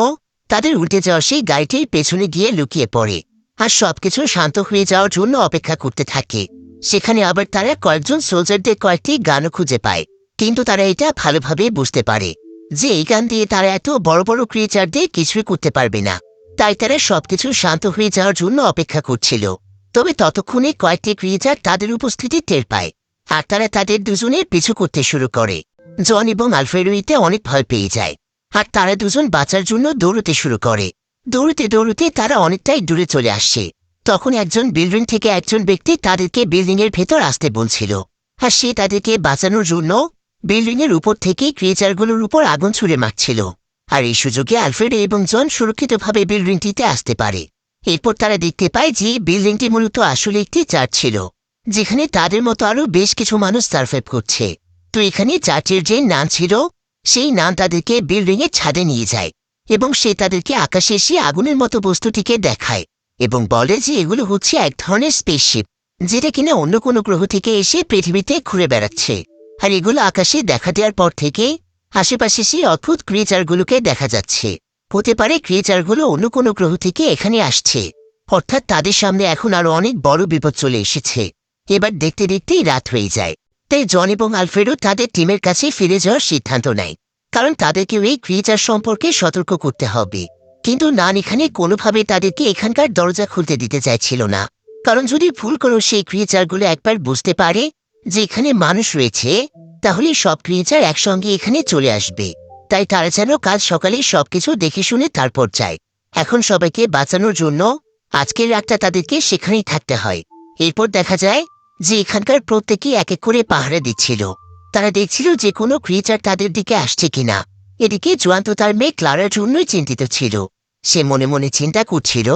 তাদের উল্টে যাওয়া সেই গাড়িটির পেছনে গিয়ে লুকিয়ে পড়ে, আর সবকিছু শান্ত হয়ে যাওয়ার জন্য অপেক্ষা করতে থাকে। সেখানে আবার তারা কয়েকজন সোলজারদের কয়েকটি গানও খুঁজে পায়। কিন্তু তারা এটা ভালোভাবে বুঝতে পারে যে এই গান দিয়ে তারা এত বড় বড় ক্রিয়েচারদের কিছুই করতে পারবে না। তাই তারা সবকিছু শান্ত হয়ে যাওয়ার জন্য অপেক্ষা করছিল। তবে ততক্ষণে কয়েকটি ক্রিয়েচার তাদের উপস্থিতি টের পায়, আর তারা তাদের দুজনের পিছু করতে শুরু করে। জন এবং আলফ্রেডো এতে অনেক ভয় পেয়ে যায়, আর তারা দুজন বাঁচার জন্য দৌড়তে শুরু করে। দৌড়তে দৌড়তে তারা অনেকটাই দূরে চলে আসছে। তখন একজন বিল্ডিং থেকে একজন ব্যক্তি তাদেরকে বিল্ডিং এর ভেতর আসতে বলছিল, আর সে তাদেরকে বাঁচানোর জন্য বিল্ডিং এর উপর থেকে ক্রিয়েচারগুলোর উপর আগুন ছুড়ে মারছিল। আর এই সুযোগে আলফ্রেডো এবং জন সুরক্ষিতভাবে বিল্ডিংটিতে আসতে পারে। এরপর তারা দেখতে পায় যে বিল্ডিংটি মূলত আসলে একটি চার্চ ছিল, যেখানে তাদের মতো আরও বেশ কিছু মানুষ সার্ভাইভ করছে। তো এখানে চার্চের যে নাম ছিল, সেই নাম তাদেরকে বিল্ডিং এর ছাদে নিয়ে যায়, এবং সে তাদেরকে আকাশে এসে আগুনের মতো বস্তুটিকে দেখায় এবং বলে যে এগুলো হচ্ছে এক ধরনের স্পেসশিপ, যেটা কিনা অন্য কোনো গ্রহ থেকে এসে পৃথিবীতে ঘুরে বেড়াচ্ছে। আর এগুলো আকাশে দেখা দেওয়ার পর থেকে আশেপাশে সেই অদ্ভুত ক্রিয়েচারগুলোকে দেখা যাচ্ছে। হতে পারে ক্রিয়েচারগুলো অন্য কোনো গ্রহ থেকে এখানে আসছে, অর্থাৎ তাদের সামনে এখন আরো অনেক বড় বিপদ চলে এসেছে। এবার দেখতে দেখতেই রাত হয়ে যায়। তাই জন এবং আলফ্রেডো তাদের টিমের কাছে ফিরে যাওয়ার সিদ্ধান্ত নেয়, কারণ তাদেরকেও এই ক্রিয়েচার সম্পর্কে সতর্ক করতে হবে। কিন্তু নান এখানে কোনোভাবে তাদেরকে এখানকার দরজা খুলতে দিতে চাইছিল না, কারণ যদি ভুল করে সেই ক্রিয়েচারগুলো একবার বুঝতে পারে যে এখানে মানুষ রয়েছে, তাহলে সব ক্রিয়েচার একসঙ্গে এখানে চলে আসবে। তাই তারা যেন কাল সকালে সবকিছু দেখে শুনে তারপর যায়। এখন সবাইকে বাঁচানোর জন্য আজকের রাতটা তাদেরকে সেখানেই থাকতে হয়। এরপর দেখা যায় যে এখানকার প্রত্যেকেই এক এক করে পাহারা দিচ্ছিল। তারা দেখছিল যে কোনো ক্রিয়েচার তাদের দিকে আসছে কিনা। এদিকে জোয়ান তো তার মেয়ে ক্লারার জন্যই চিন্তিত ছিল। সে মনে মনে চিন্তা করছিল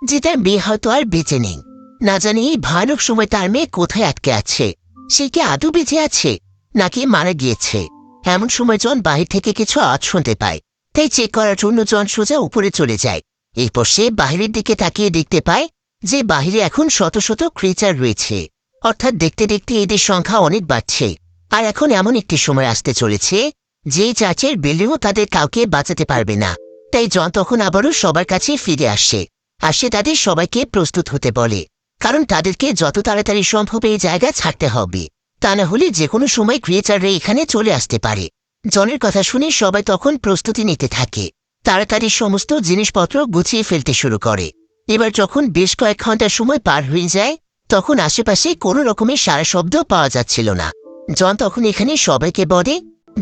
যে তার মেয়ে হয়তো আর বেঁচে নেই। না জানি এই ভয়ানক সময় তার মেয়ে কোথায় আটকে আছে। সে কি আদৌ বেঁচে আছে নাকি মারা গিয়েছে। এমন সময় জন বাহির থেকে কিছু আওয়াজ শুনতে পায়। তাই চেক করার জন্য জন সোজা উপরে চলে যায়। এরপর সে বাহিরের দিকে তাকিয়ে দেখতে পায় যে বাহিরে এখন শত শত ক্রিচার রয়েছে। অর্থাৎ দেখতে দেখতে এদের সংখ্যা অনেক বাড়ছে। আর এখন এমন একটি সময় আসতে চলেছে যে চার্চের বিল্ডিংও তাদের কাউকে বাঁচাতে পারবে না। তাই জন তখন আবারও সবার কাছে ফিরে আসে। আর সে তাদের সবাইকে প্রস্তুত হতে বলে, কারণ তাদেরকে যত তাড়াতাড়ি সম্ভব এই জায়গা ছাড়তে হবে, তা না হলে যে কোনো সময় ক্রিয়েচাররা এখানে চলে আসতে পারে। জনের কথা শুনে সবাই তখন প্রস্তুতি নিতে থাকে। তাড়াতাড়ি সমস্ত জিনিসপত্র গুছিয়ে ফেলতে শুরু করে। এবার যখন বেশ কয়েক ঘন্টা সময় পার হয়ে যায়, তখন আশেপাশে কোনো রকমের সারা শব্দ পাওয়া যাচ্ছিল না। জন তখন এখানে সবাইকে বলে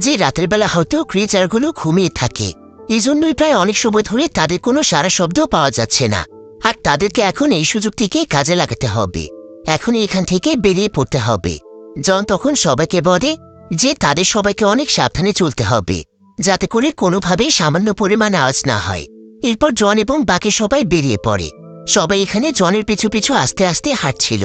যে রাতের বেলা হয়তো ক্রিয়েচারগুলো ঘুমিয়ে থাকে, এই জন্যই প্রায় অনেক সময় ধরে তাদের কোনো সারা শব্দ পাওয়া যাচ্ছে না। আর তাদেরকে এখন এই সুযোগটিকে কাজে লাগাতে হবে, এখন এখান থেকে বেরিয়ে পড়তে হবে। জন তখন সবাইকে বলে যে তাদের সবাইকে অনেক সাবধানে চলতে হবে, যাতে করে কোনোভাবেই সামান্য পরিমাণ আওয়াজ না হয়। এরপর জন এবং বাকি সবাই বেরিয়ে পড়ে। সবাই এখানে জনের পিছু পিছু আস্তে আস্তে হাঁটছিল।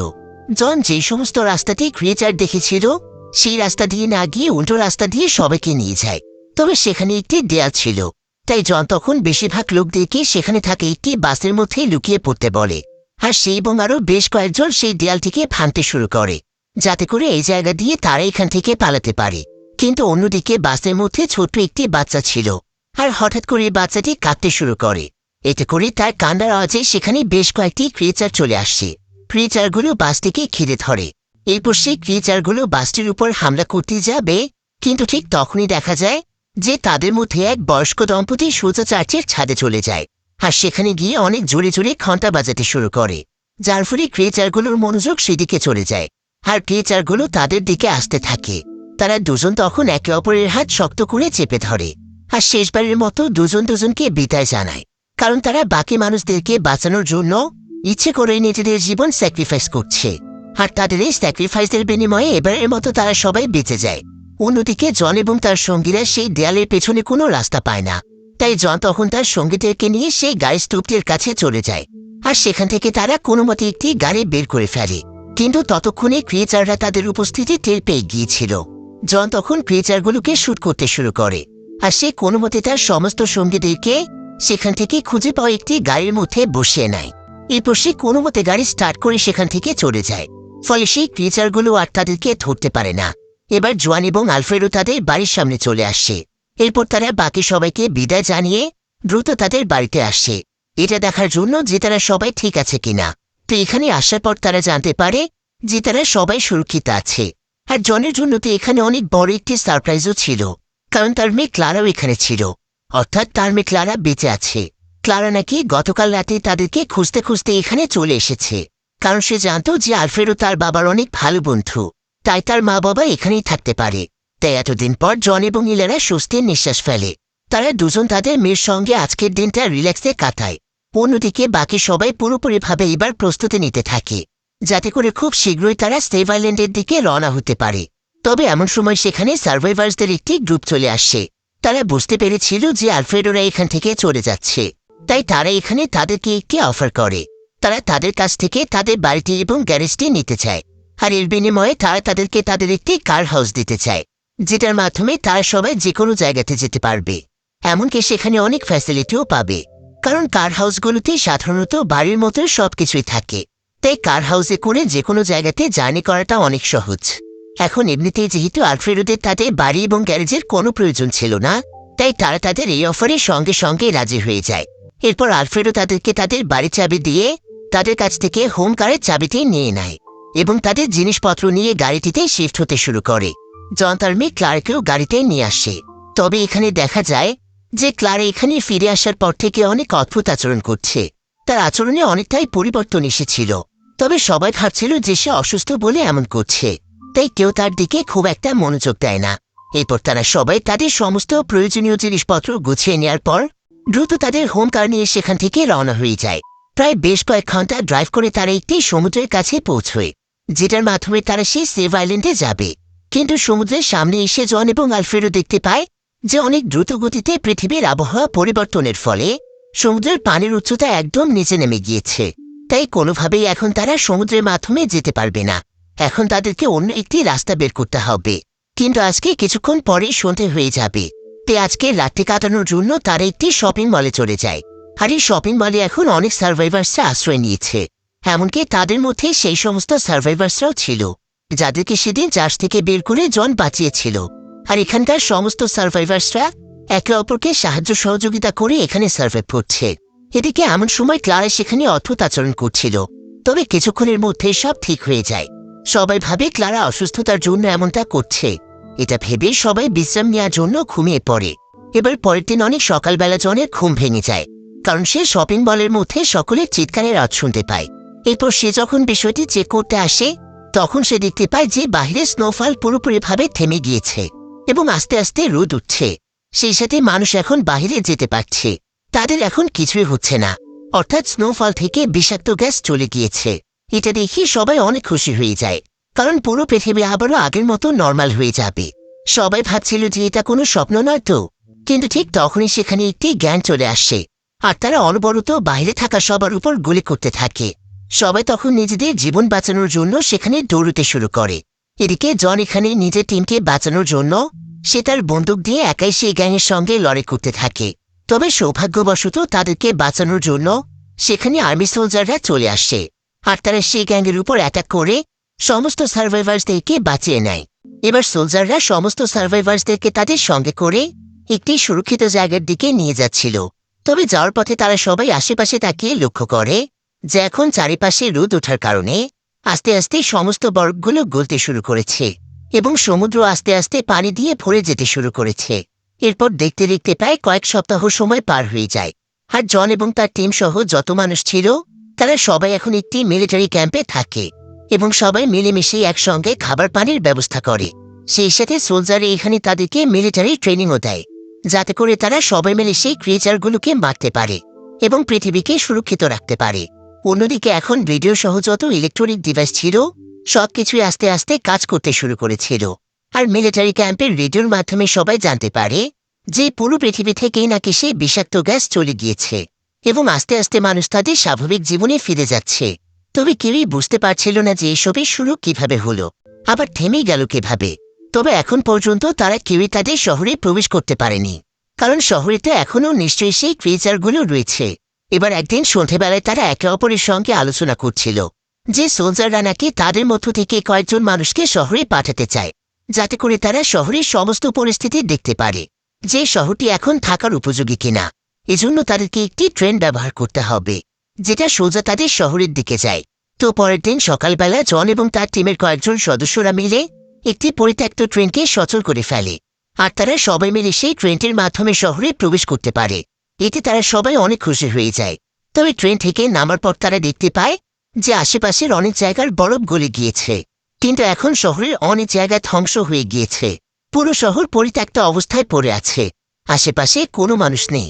জন যে সমস্ত রাস্তাতে ক্রিয়েচার দেখেছিল সেই রাস্তা দিয়ে না গিয়ে উল্টো রাস্তা দিয়ে সবাইকে নিয়ে যায়। তবে সেখানে একটি দেয়াল ছিল, তাই জন তখন বেশিরভাগ লোকদেরকে সেখানে থাকে একটি বাসের মধ্যেই লুকিয়ে পড়তে বলে। আর সেই এবং আরও বেশ কয়েকজন সেই দেয়ালটিকে ভাঙতে শুরু করে, যাতে করে এই জায়গা দিয়ে তারা এখান থেকে পালাতে পারে। কিন্তু অন্যদিকে বাসের মধ্যে ছোট্ট একটি বাচ্চা ছিল। আর হঠাৎ করে বাচ্চাটি কাঁদতে শুরু করে। এতে করে তার কান্নার আওয়াজে সেখানে বেশ কয়েকটি ক্রিয়েচার চলে আসছে। ক্রিয়েচারগুলো বাসটিকে ঘিরে ধরে। এরপর সেই ক্রিয়েচারগুলো বাসটির উপর হামলা করতে যাবে, কিন্তু ঠিক তখনই দেখা যায় যে তাদের মধ্যে এক বয়স্ক দম্পতি সোজা চার্চের ছাদে চলে যায়। আর সেখানে গিয়ে অনেক জোরে জোরে ঘণ্টা বাজাতে শুরু করে, যার ফলে ক্রিয়েচারগুলোর মনোযোগ সেদিকে চলে যায়। আর ক্রিয়েচারগুলো তাদের দিকে আসতে থাকে। তারা দুজন তখন একে অপরের হাত শক্ত করে চেপে ধরে আর শেষবারের মতো দুজন দুজনকে বিদায় জানায়, কারণ তারা বাকি মানুষদেরকে বাঁচানোর জন্য ইচ্ছে করে নিজেদের জীবন স্যাক্রিফাইস করছে। আর তাদের এই স্যাক্রিফাইসের বিনিময়ে এবারের মতো তারা সবাই বেঁচে যায়। অন্যদিকে জন এবং তার সঙ্গীরা সেই দেয়ালের পেছনে কোনো রাস্তা পায় না। তাই জন তখন তার সঙ্গীদেরকে নিয়ে সেই গাড়ির স্তূপটির কাছে চলে যায়। আর সেখান থেকে তারা কোনো মতে একটি গাড়ি বের করে ফেলে। কিন্তু ততক্ষণে ক্রিয়েচাররা তাদের উপস্থিতি টের পেয়ে গিয়েছিল। জন তখন ক্রিয়েচারগুলোকে শুট করতে শুরু করে। আর সে কোনো মতে তার সমস্ত সঙ্গীদেরকে সেখান থেকে খুঁজে পাওয়া একটি গাড়ির মধ্যে বসিয়ে নেয়। এরপর সে কোনো মতে গাড়ি স্টার্ট করে সেখান থেকে চলে যায়। ফলে সেই ক্রিয়েচারগুলো আর তাদেরকে ধরতে পারে না। এবার জোয়ান এবং আলফ্রেডো তাদের বাড়ির সামনে চলে আসে। এরপর তারা বাকি সবাইকে বিদায় জানিয়ে দ্রুত তাদের বাড়িতে আসে, এটা দেখার জন্য যে তারা সবাই ঠিক আছে কিনা। তো এখানে আসার পর তারা জানতে পারে যে তারা সবাই সুরক্ষিত আছে। আর জনের জন্য তো এখানে অনেক বড় একটি সারপ্রাইজও ছিল, কারণ তার মেয়ে ক্লারাও এখানে ছিল। অর্থাৎ তার মেয়ে ক্লারা বেঁচে আছে। ক্লারা নাকি গতকাল রাতে তাদেরকে খুঁজতে খুঁজতে এখানে চলে এসেছে, কারণ সে জানত যে আলফ্রেডো তার বাবার অনেক ভালো বন্ধু, তাই তার মা বাবা এখানেই থাকতে পারে। তাই এতদিন পর জন এবং ইলারা স্বস্তির নিঃশ্বাস ফেলে। তারা দুজন তাদের মেয়ের সঙ্গে আজকের দিনটা রিল্যাক্সে কাটায়। অন্যদিকে বাকি সবাই পুরোপুরিভাবে এবার প্রস্তুতি নিতে থাকে, যাতে করে খুব শীঘ্রই তারা স্টেভ আইল্যান্ডের দিকে রওনা হতে পারে। তবে এমন সময় সেখানে সার্ভাইভার্সদের একটি গ্রুপ চলে আসে। তারা বুঝতে পেরেছিল যে আলফ্রেডোরা এখান থেকে চলে যাচ্ছে, তাই তারা এখানে তাদেরকে একটি অফার করে। তারা তাদের কাছ থেকে তাদের বাড়িটি এবং গ্যারেজটি নিতে চায়। আর এর বিনিময়ে তারা তাদেরকে তাদের একটি কার হাউস দিতে চায়, যেটার মাধ্যমে তারা সবাই যে কোনো জায়গাতে যেতে পারবে। এমনকি সেখানে অনেক ফ্যাসিলিটিও পাবে, কারণ কার হাউসগুলোতে সাধারণত বাড়ির মতো সবকিছুই থাকে। তাই কার হাউসে করে যে কোনো জায়গাতে জার্নি করাটা অনেক সহজ। এখন এমনিতেই যেহেতু আলফ্রেডোদের তাদের বাড়ি এবং গ্যারেজের কোনো প্রয়োজন ছিল না, তাই তারা তাদের এই অফারে সঙ্গে সঙ্গে রাজি হয়ে যায়। এরপর আলফ্রেডো তাদেরকে তাদের বাড়ির চাবি দিয়ে তাদের কাছ থেকে হোম কারের চাবিটি নিয়ে নেয় এবং তাদের জিনিসপত্র নিয়ে গাড়িটিতে শিফট হতে শুরু করে। জন তার মেয়ে ক্লারাকেও গাড়িতে নিয়ে আসে। তবে এখানে দেখা যায় যে ক্লারা এখানে ফিরে আসার পর থেকে অনেক অদ্ভুত আচরণ করছে। তার আচরণে অনেকটাই পরিবর্তন এসেছিল। তবে সবাই ভাবছিল যে সে অসুস্থ বলে এমন করছে, তাই কেউ তার দিকে খুব একটা মনোযোগ দেয় না। এরপর তারা সবাই তাদের সমস্ত প্রয়োজনীয় জিনিসপত্র গুছিয়ে নেওয়ার পর দ্রুত তাদের হোম কার নিয়ে সেখান থেকে রওনা হয়ে যায়। প্রায় বেশ কয়েক ঘন্টা ড্রাইভ করে তারা একটি সমুদ্রের কাছে পৌঁছয়, যেটার মাধ্যমে তারা সেই সেভ আইল্যান্ডে যাবে। কিন্তু সমুদ্রের সামনে এসে জন এবং আলফ্রেডো দেখতে পায় যে অনেক দ্রুত গতিতে পৃথিবীর আবহাওয়া পরিবর্তনের ফলে সমুদ্রের পানির উচ্চতা একদম নিচে নেমে গিয়েছে। তাই কোনোভাবেই এখন তারা সমুদ্রের মাধ্যমে যেতে পারবে না। এখন তাদেরকে অন্য একটি রাস্তা বের করতে হবে। কিন্তু আজকে কিছুক্ষণ পরেই সন্ধে হয়ে যাবে। তে আজকে রাত্রি কাটানোর জন্য তারা একটি শপিং মলে চলে যায়। আর এই শপিং মলে এখন অনেক সার্ভাইভার্সরা আশ্রয় নিয়েছে। এমনকি তাদের মধ্যে সেই সমস্ত সার্ভাইভার্সরাও ছিল যাদেরকে সেদিন চার্চ থেকে বের করে জন বাঁচিয়েছিল। আর এখানকার সমস্ত সার্ভাইভার্সরা একে অপরকে সাহায্য সহযোগিতা করে এখানে সার্ভাইভ করছে। এদিকে এমন সময় ক্লারা সেখানে অদ্ভুত আচরণ করছিল, তবে কিছুক্ষণের মধ্যে সব ঠিক হয়ে যায়। সবাই ভাবে ক্লারা অসুস্থতার জন্য এমনটা করছে। এটা ভেবে সবাই বিশ্রাম নেওয়ার জন্য ঘুমিয়ে পড়ে। এবার পরের দিন অনেক সকালবেলা জনের ঘুম ভেঙে যায়, কারণ সে শপিং মলের মধ্যে সকলের চিৎকারের আওয়াজ শুনতে পায়। এরপর সে যখন বিষয়টি চেক করতে আসে, তখন সে দেখতে পায় যে বাইরে স্নোফল পুরোপুরিভাবে থেমে গিয়েছে এবং আস্তে আস্তে রোদ উঠছে। সেই সাথে মানুষ এখন বাইরে যেতে পারছে। তাদের এখন কিছুই হচ্ছে না, অর্থাৎ স্নোফল থেকে বিষাক্ত গ্যাস চলে গিয়েছে। এটা দেখে সবাই অনেক খুশি হয়ে যায়, কারণ পুরো পৃথিবী আবারও আগের মতো নর্মাল হয়ে যাবে। সবাই ভাবছিল যে এটা কোনো স্বপ্ন নয় তো, কিন্তু ঠিক তখনই সেখানে একটি জ্ঞান চলে আসে, আর তারা অনবরত বাইরে থাকা সবার উপর গুলি করতে থাকে। সবাই তখন নিজেদের জীবন বাঁচানোর জন্য সেখানে দৌড়তে শুরু করে। এদিকে জন এখানে নিজের টিমকে বাঁচানোর জন্য সে তার বন্দুক দিয়ে একাই সেই গ্যাংয়ের সঙ্গে লড়াই করতে থাকে। তবে সৌভাগ্যবশত তাদেরকে বাঁচানোর জন্য সেখানে আর্মি সোলজাররা চলে আসে, আর তারা সেই গ্যাংয়ের উপর অ্যাটাক করে সমস্ত সার্ভাইভার্সদেরকে বাঁচিয়ে নেয়। এবার সোলজাররা সমস্ত সার্ভাইভার্সদেরকে তাদের সঙ্গে করে একটি সুরক্ষিত জায়গার দিকে নিয়ে যাচ্ছিল। তবে যাওয়ার পথে তারা সবাই আশেপাশে তাকিয়ে লক্ষ্য করে যে এখন চারিপাশে রোদ ওঠার কারণে আস্তে আস্তে সমস্ত বরফগুলো গলতে শুরু করেছে এবং সমুদ্র আস্তে আস্তে পানি দিয়ে ভরে যেতে শুরু করেছে। এরপর দেখতে দেখতে প্রায় কয়েক সপ্তাহ সময় পার হয়ে যায়, আর জন এবং তার টিম সহ যত মানুষ ছিল তারা সবাই এখন একটি মিলিটারি ক্যাম্পে থাকে এবং সবাই মিলেমিশে একসঙ্গে খাবার পানির ব্যবস্থা করে। সেই সাথে সোলজার এখানে তাদেরকে মিলিটারি ট্রেনিংও দেয়, যাতে করে তারা সবাই মিলে সেই ক্রিয়েচারগুলোকে মারতে পারে এবং পৃথিবীকে সুরক্ষিত রাখতে পারে। অন্যদিকে এখন রেডিও সহ যত ইলেকট্রনিক ডিভাইস ছিল সবকিছুই আস্তে আস্তে কাজ করতে শুরু করেছিল। আর মিলিটারি ক্যাম্পের রেডিওর মাধ্যমে সবাই জানতে পারে যে পুরো পৃথিবী থেকেই নাকি সেই বিষাক্ত গ্যাস চলে গিয়েছে এবং আস্তে আস্তে মানুষ তাদের স্বাভাবিক জীবনে ফিরে যাচ্ছে। তবে কেউই বুঝতে পারছিল না যে এসবের শুরু কিভাবে হলো, আবার থেমে গেল কিভাবে। তবে এখন পর্যন্ত তারা কেউই তাদের শহরে প্রবেশ করতে পারেনি, কারণ শহরেতে এখনও নিশ্চয়ই সেই ক্রিয়েচারগুলো রয়েছে। এবার একদিন সন্ধেবেলায় তারা একে অপরের সঙ্গে আলোচনা করছিল যে সোলজাররা নাকি তাদের মধ্য থেকে কয়েকজন মানুষকে শহরে পাঠাতে চায়, যাতে করে তারা শহরের সমস্ত পরিস্থিতি দেখতে পারে যে শহরটি এখন থাকার উপযোগী কিনা। এজন্য তাদেরকে একটি ট্রেন ব্যবহার করতে হবে যেটা সোজা তাদের শহরের দিকে যায়। তো পরের দিন সকালবেলা জন এবং তার টিমের কয়েকজন সদস্যরা মিলে একটি পরিত্যক্ত ট্রেনকে সচল করে ফেলে, আর তারা সবাই মিলে সেই ট্রেনটির মাধ্যমে শহরে প্রবেশ করতে পারে। এতে তারা সবাই অনেক খুশি হয়ে যায়। তবে ট্রেন থেকে নামার পর তারা দেখতে পায় যে আশেপাশের অনেক জায়গার বরফ গলে গিয়েছে, কিন্তু এখন শহরের অনেক জায়গায় ধ্বংস হয়ে গিয়েছে। পুরো শহর পরিত্যক্ত অবস্থায় পড়ে আছে, আশেপাশে কোনো মানুষ নেই।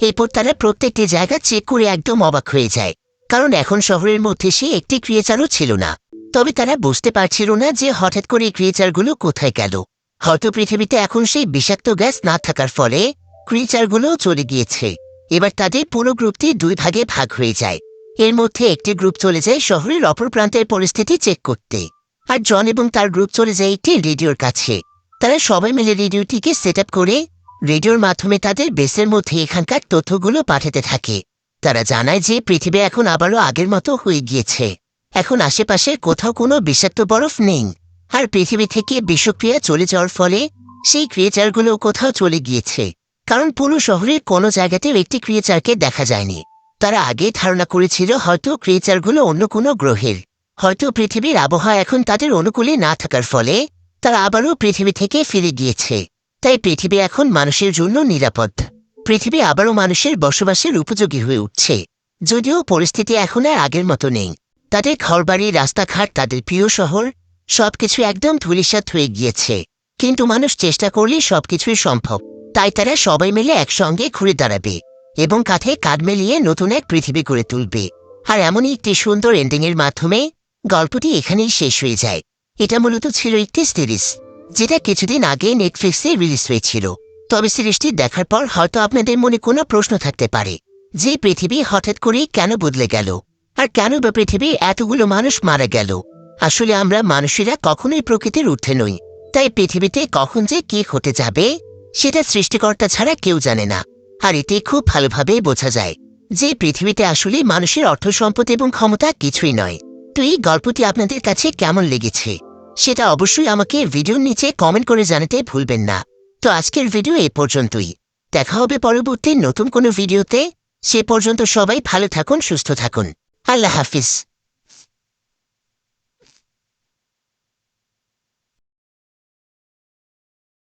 এরপর তারা প্রত্যেকটি জায়গা চেক করে একদম অবাক হয়ে যায়, কারণ এখন শহরের মধ্যে সে একটি ক্রিয়েচারও ছিল না। তবে তারা বুঝতে পারছিল না যে হঠাৎ করে এই ক্রিয়েচারগুলো কোথায় গেল। হয়তো পৃথিবীতে এখন সেই বিষাক্ত গ্যাস না থাকার ফলে ক্রিয়েচারগুলোও চলে গিয়েছে। এবার তাদের পুরো গ্রুপটি দুই ভাগে ভাগ হয়ে যায়। এর মধ্যে একটি গ্রুপ চলে যায় শহরের অপর প্রান্তের পরিস্থিতি চেক করতে, আর জন এবং তার গ্রুপ চলে যায় একটি রেডিওর কাছে। তারা সবাই মিলে রেডিওটিকে সেট আপ করে রেডিওর মাধ্যমে তাদের বেসের মধ্যে এখানকার তথ্যগুলো পাঠাতে থাকে। তারা জানায় যে পৃথিবী এখন আবারও আগের মতো হয়ে গিয়েছে, এখন আশেপাশে কোথাও কোনো বিষাক্ত বরফ নেই, আর পৃথিবী থেকে বিষক্রিয়া চলে যাওয়ার ফলে সেই ক্রিয়েচারগুলো কোথাও চলে গিয়েছে, কারণ পুরো শহরের কোনো জায়গাতেও একটি ক্রিয়েচারকে দেখা যায়নি। তারা আগে ধারণা করেছিল হয়তো ক্রিয়েচারগুলো অন্য কোনো গ্রহের, হয়তো পৃথিবীর আবহাওয়া এখন তাদের অনুকূলে না থাকার ফলে তারা আবারও পৃথিবী থেকে ফিরে গিয়েছে। তাই পৃথিবী এখন মানুষের জন্য নিরাপদ, পৃথিবী আবারও মানুষের বসবাসের উপযোগী হয়ে উঠছে। যদিও পরিস্থিতি এখন আর আগের মতো নেই, তাদের ঘরবাড়ি, রাস্তাঘাট, তাদের প্রিয় শহর সবকিছু একদম ধূলিসাৎ হয়ে গিয়েছে, কিন্তু মানুষ চেষ্টা করলেই সবকিছুই সম্ভব। তাই তারা সবাই মিলে একসঙ্গে ঘুরে দাঁড়াবে এবং কাঁধে কাঁধ মিলিয়ে নতুন এক পৃথিবী গড়ে তুলবে। আর এমনই একটি সুন্দর এন্ডিংয়ের মাধ্যমে গল্পটি এখানেই শেষ হয়ে যায়। এটা মূলত ছিল একটি সিরিজ, যেটা কিছুদিন আগে নেটফ্লিক্সে রিলিজ হয়েছিল। তবে সিরিজটি দেখার পর হয়তো আপনাদের মনে কোনো প্রশ্ন থাকতে পারে যে পৃথিবী হঠাৎ করেই কেন বদলে গেল, আর কেন বা পৃথিবী এতগুলো মানুষ মারা গেল। আসলে আমরা মানুষেরা কখনোই প্রকৃতির ঊর্ধ্বে নই, তাই পৃথিবীতে কখন যে কি ঘটে যাবে সেটা সৃষ্টিকর্তা ছাড়া কেউ জানে না। আর এতে খুব ভালোভাবে বোঝা যায় যে পৃথিবীতে আসলে মানুষের অর্থ সম্পদ এবং ক্ষমতা কিছুই নয়। তো এই গল্পটি আপনাদের কাছে কেমন লেগেছে সেটা অবশ্যই আমাকে ভিডিওর নিচে কমেন্ট করে জানাতে ভুলবেন না। তো আজকের ভিডিও এ পর্যন্তই। দেখা হবে পরবর্তী নতুন কোনো ভিডিওতে। সে পর্যন্ত সবাই ভালো থাকুন, সুস্থ থাকুন। আল্লাহ হাফিজ।